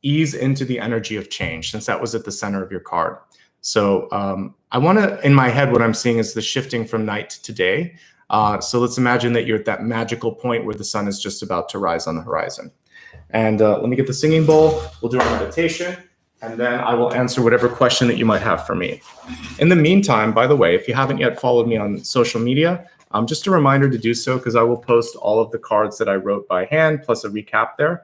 ease into the energy of change, since that was at the center of your card. So I want to, in my head, what I'm seeing is the shifting from night to day. So let's imagine that you're at that magical point where the sun is just about to rise on the horizon. And let me get the singing bowl. We'll do our meditation, and then I will answer whatever question that you might have for me. In the meantime, by the way, if you haven't yet followed me on social media, just a reminder to do so, because I will post all of the cards that I wrote by hand, plus a recap there.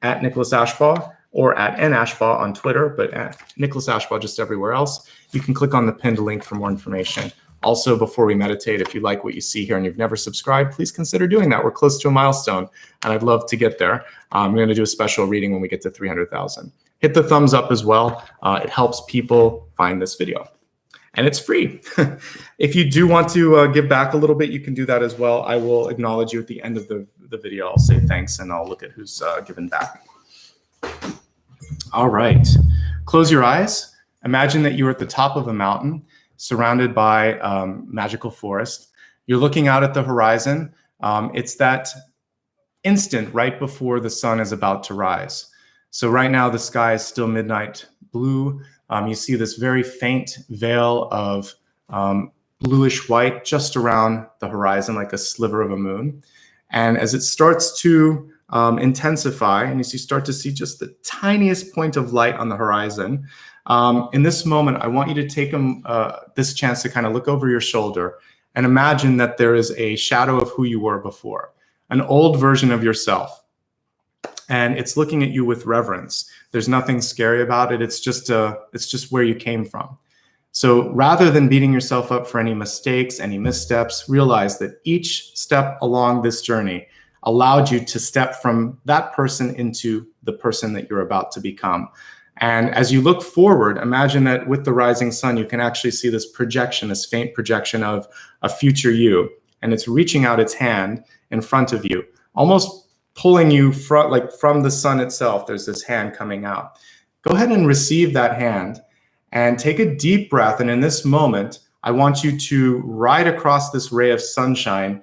At Nicholas Ashbaugh or at @Ashbaugh on Twitter, but at Nicholas Ashbaugh just everywhere else. You can click on the pinned link for more information. Also, before we meditate, if you like what you see here and you've never subscribed, please consider doing that. We're close to a milestone, and I'd love to get there. I'm going to do a special reading when we get to 300,000. Hit the thumbs up as well. It helps people find this video. And it's free. If you do want to give back a little bit, you can do that as well. I will acknowledge you at the end of the video. I'll say thanks, and I'll look at who's given back. All right. Close your eyes. Imagine that you're at the top of a mountain surrounded by magical forest. You're looking out at the horizon. It's that instant right before the sun is about to rise. So right now the sky is still midnight blue. You see this very faint veil of bluish white just around the horizon, like a sliver of a moon. And as it starts to intensify, and you start to see just the tiniest point of light on the horizon, in this moment, I want you to take this chance to kind of look over your shoulder and imagine that there is a shadow of who you were before, an old version of yourself. And it's looking at you with reverence. There's nothing scary about it. It's just where you came from. So rather than beating yourself up for any mistakes, any missteps, realize that each step along this journey allowed you to step from that person into the person that you're about to become. And as you look forward, imagine that with the rising sun, you can actually see this projection, this faint projection of a future you. And it's reaching out its hand in front of you, almost pulling you from the sun itself. There's this hand coming out. Go ahead and receive that hand and take a deep breath. And in this moment, I want you to ride across this ray of sunshine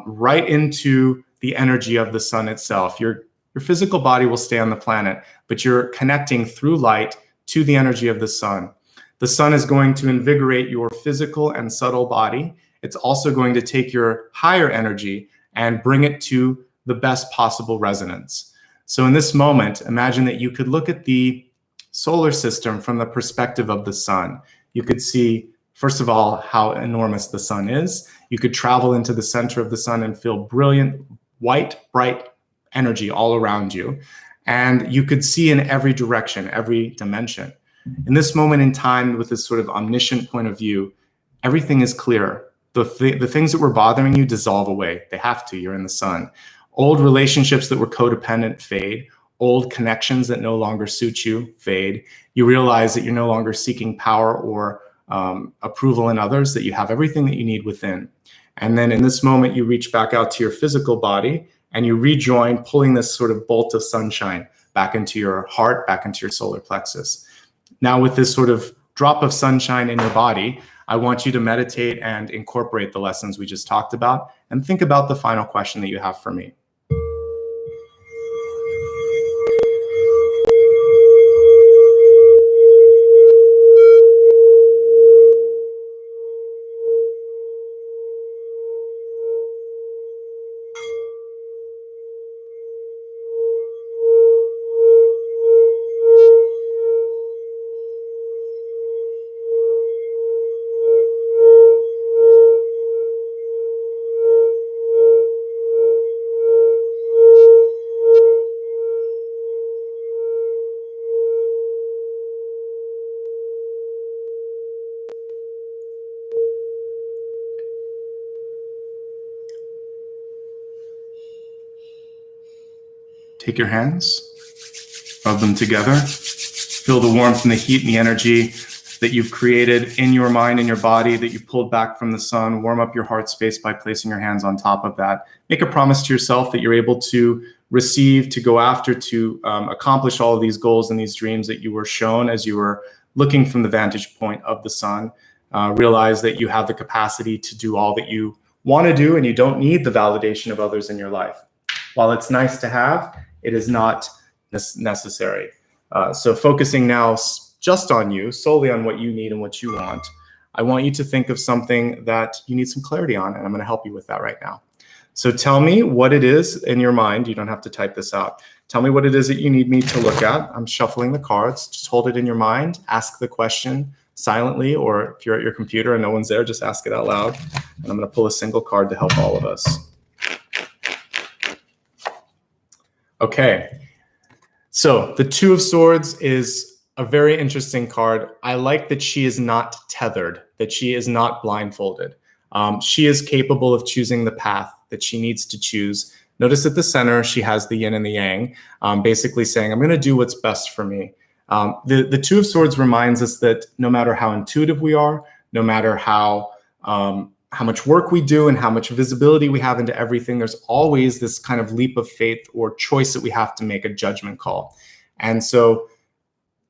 right into the energy of the sun itself. Your physical body will stay on the planet, but you're connecting through light to the energy of the sun. The sun is going to invigorate your physical and subtle body. It's also going to take your higher energy and bring it to the best possible resonance. So in this moment, imagine that you could look at the solar system from the perspective of the sun. You could see, first of all, how enormous the sun is. You could travel into the center of the sun and feel brilliant, white, bright energy all around you. And you could see in every direction, every dimension. In this moment in time, with this sort of omniscient point of view, everything is clear. The things that were bothering you dissolve away. They have to. You're in the sun. Old relationships that were codependent fade. Old connections that no longer suit you fade. You realize that you're no longer seeking power or approval in others, that you have everything that you need within. And then in this moment, you reach back out to your physical body and you rejoin, pulling this sort of bolt of sunshine back into your heart, back into your solar plexus. Now with this sort of drop of sunshine in your body, I want you to meditate and incorporate the lessons we just talked about and think about the final question that you have for me. Take your hands, rub them together, feel the warmth and the heat and the energy that you've created in your mind and your body that you pulled back from the sun. Warm up your heart space by placing your hands on top of that. Make a promise to yourself that you're able to receive, to go after, to accomplish all of these goals and these dreams that you were shown as you were looking from the vantage point of the sun. Realize that you have the capacity to do all that you want to do and you don't need the validation of others in your life. While it's nice to have, it is not necessary. So focusing now just on you, solely on what you need and what you want, I want you to think of something that you need some clarity on, and I'm going to help you with that right now. So tell me what it is in your mind. You don't have to type this out. Tell me what it is that you need me to look at. I'm shuffling the cards. Just hold it in your mind. Ask the question silently, or if you're at your computer and no one's there, just ask it out loud. And I'm going to pull a single card to help all of us. Okay, so the Two of Swords is a very interesting card. I like that she is not tethered, that she is not blindfolded. She is capable of choosing the path that she needs to choose. Notice at the center, she has the yin and the yang, basically saying, I'm going to do what's best for me. The Two of Swords reminds us that no matter how intuitive we are, no matter how much work we do and how much visibility we have into everything, there's always this kind of leap of faith or choice that we have to make, a judgment call. And so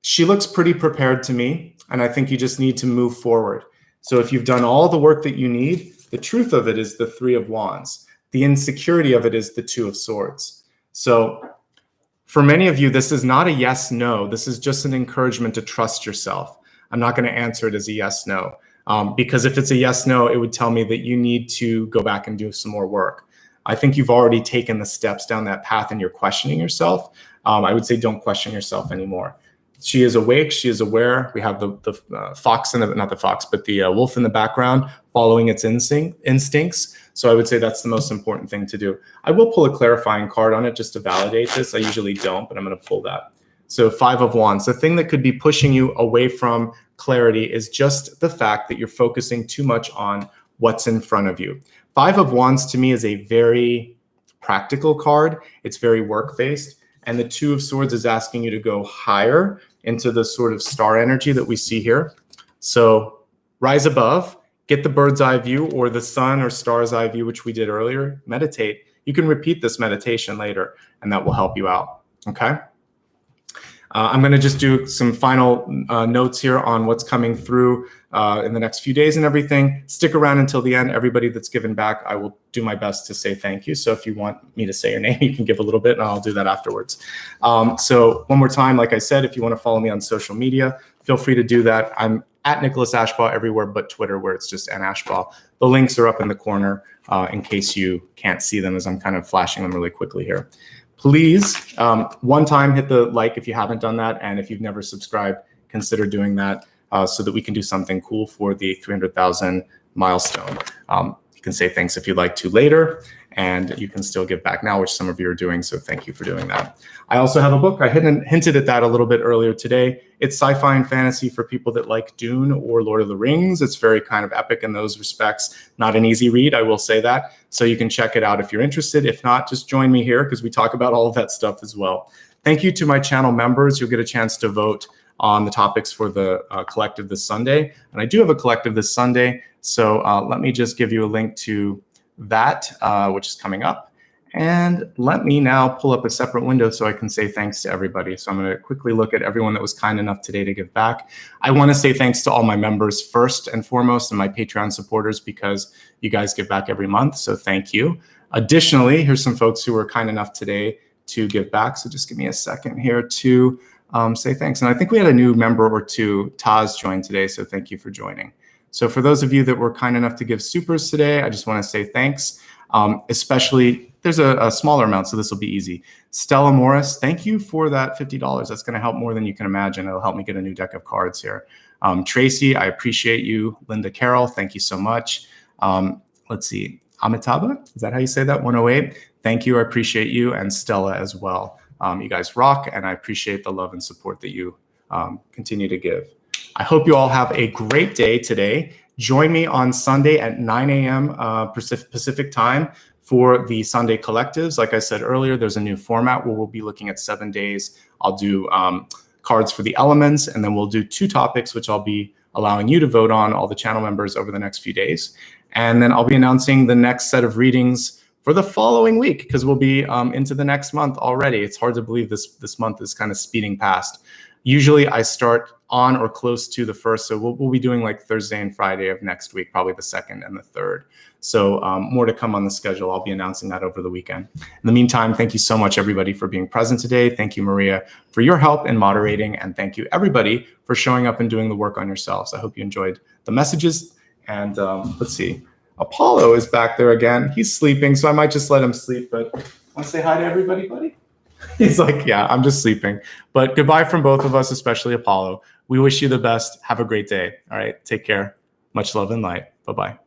she looks pretty prepared to me, and I think you just need to move forward. So if you've done all the work that you need, the truth of it is the Three of Wands. The insecurity of it is the Two of Swords. So for many of you, this is not a yes, no. This is just an encouragement to trust yourself. I'm not going to answer it as a yes, no. Because if it's a yes, no, it would tell me that you need to go back and do some more work. I think you've already taken the steps down that path and you're questioning yourself. I would say don't question yourself anymore. She is awake. She is aware. We have the fox, not the fox, but the wolf in the background following its instincts. So I would say that's the most important thing to do. I will pull a clarifying card on it just to validate this. I usually don't, but I'm going to pull that. So Five of Wands, the thing that could be pushing you away from clarity is just the fact that you're focusing too much on what's in front of you. Five of Wands to me is a very practical card. It's very work-based. And the Two of Swords is asking you to go higher into the sort of star energy that we see here. So rise above, get the bird's eye view or the sun or star's eye view, which we did earlier. Meditate. You can repeat this meditation later, and that will help you out. Okay? I'm going to just do some final notes here on what's coming through in the next few days and everything. Stick around until the end. Everybody that's given back, I will do my best to say thank you. So if you want me to say your name, you can give a little bit and I'll do that afterwards. So one more time, like I said, if you want to follow me on social media, feel free to do that. I'm at Nicholas Ashbaugh everywhere but Twitter, where it's just @Ashbaugh. The links are up in the corner in case you can't see them as I'm kind of flashing them really quickly here. Please, one time hit the like if you haven't done that. And if you've never subscribed, consider doing that so that we can do something cool for the 300,000 milestone. can say thanks if you'd like to later, and you can still give back now, which some of you are doing, so thank you for doing that. I also have a book. I hinted at that a little bit earlier today. It's sci-fi and fantasy for people that like Dune or Lord of the Rings. It's very kind of epic in those respects. Not an easy read, I will say that. So you can check it out if you're interested. If not, just join me here because we talk about all of that stuff as well. Thank you to my channel members. You'll get a chance to vote on the topics for the collective this Sunday. And I do have a collective this Sunday. So let me just give you a link to that, which is coming up. And let me now pull up a separate window so I can say thanks to everybody. So I'm going to quickly look at everyone that was kind enough today to give back. I want to say thanks to all my members first and foremost, and my Patreon supporters, because you guys give back every month. So thank you. Additionally, here's some folks who were kind enough today to give back. So just give me a second here to say thanks. And I think we had a new member or two, Taz, join today. So thank you for joining. So for those of you that were kind enough to give supers today, I just want to say thanks. Especially, there's a smaller amount, so this will be easy. Stella Morris, thank you for that $50. That's going to help more than you can imagine. It'll help me get a new deck of cards here. Tracy, I appreciate you. Linda Carroll, thank you so much. Let's see, Amitabha, is that how you say that? 108, thank you, I appreciate you. And Stella as well. You guys rock, and I appreciate the love and support that you continue to give. I hope you all have a great day today. Join me on Sunday at 9 a.m. Pacific time for the Sunday collectives. Like I said earlier, there's a new format where we'll be looking at 7 days. I'll do cards for the elements, and then we'll do 2 topics, which I'll be allowing you to vote on, all the channel members, over the next few days. And then I'll be announcing the next set of readings for the following week, because we'll be into the next month already. It's hard to believe this month is kind of speeding past. Usually I start on or close to the 1st, so we'll be doing like Thursday and Friday of next week, probably the 2nd and the 3rd. So more to come on the schedule. I'll be announcing that over the weekend. In the meantime, thank you so much, everybody, for being present today. Thank you, Maria, for your help in moderating. And thank you, everybody, for showing up and doing the work on yourselves. I hope you enjoyed the messages. And let's see. Apollo is back there again. He's sleeping, so I might just let him sleep. But want to say hi to everybody, buddy? He's like, yeah, I'm just sleeping. But goodbye from both of us, especially Apollo. We wish you the best. Have a great day. All right, take care. Much love and light. Bye-bye.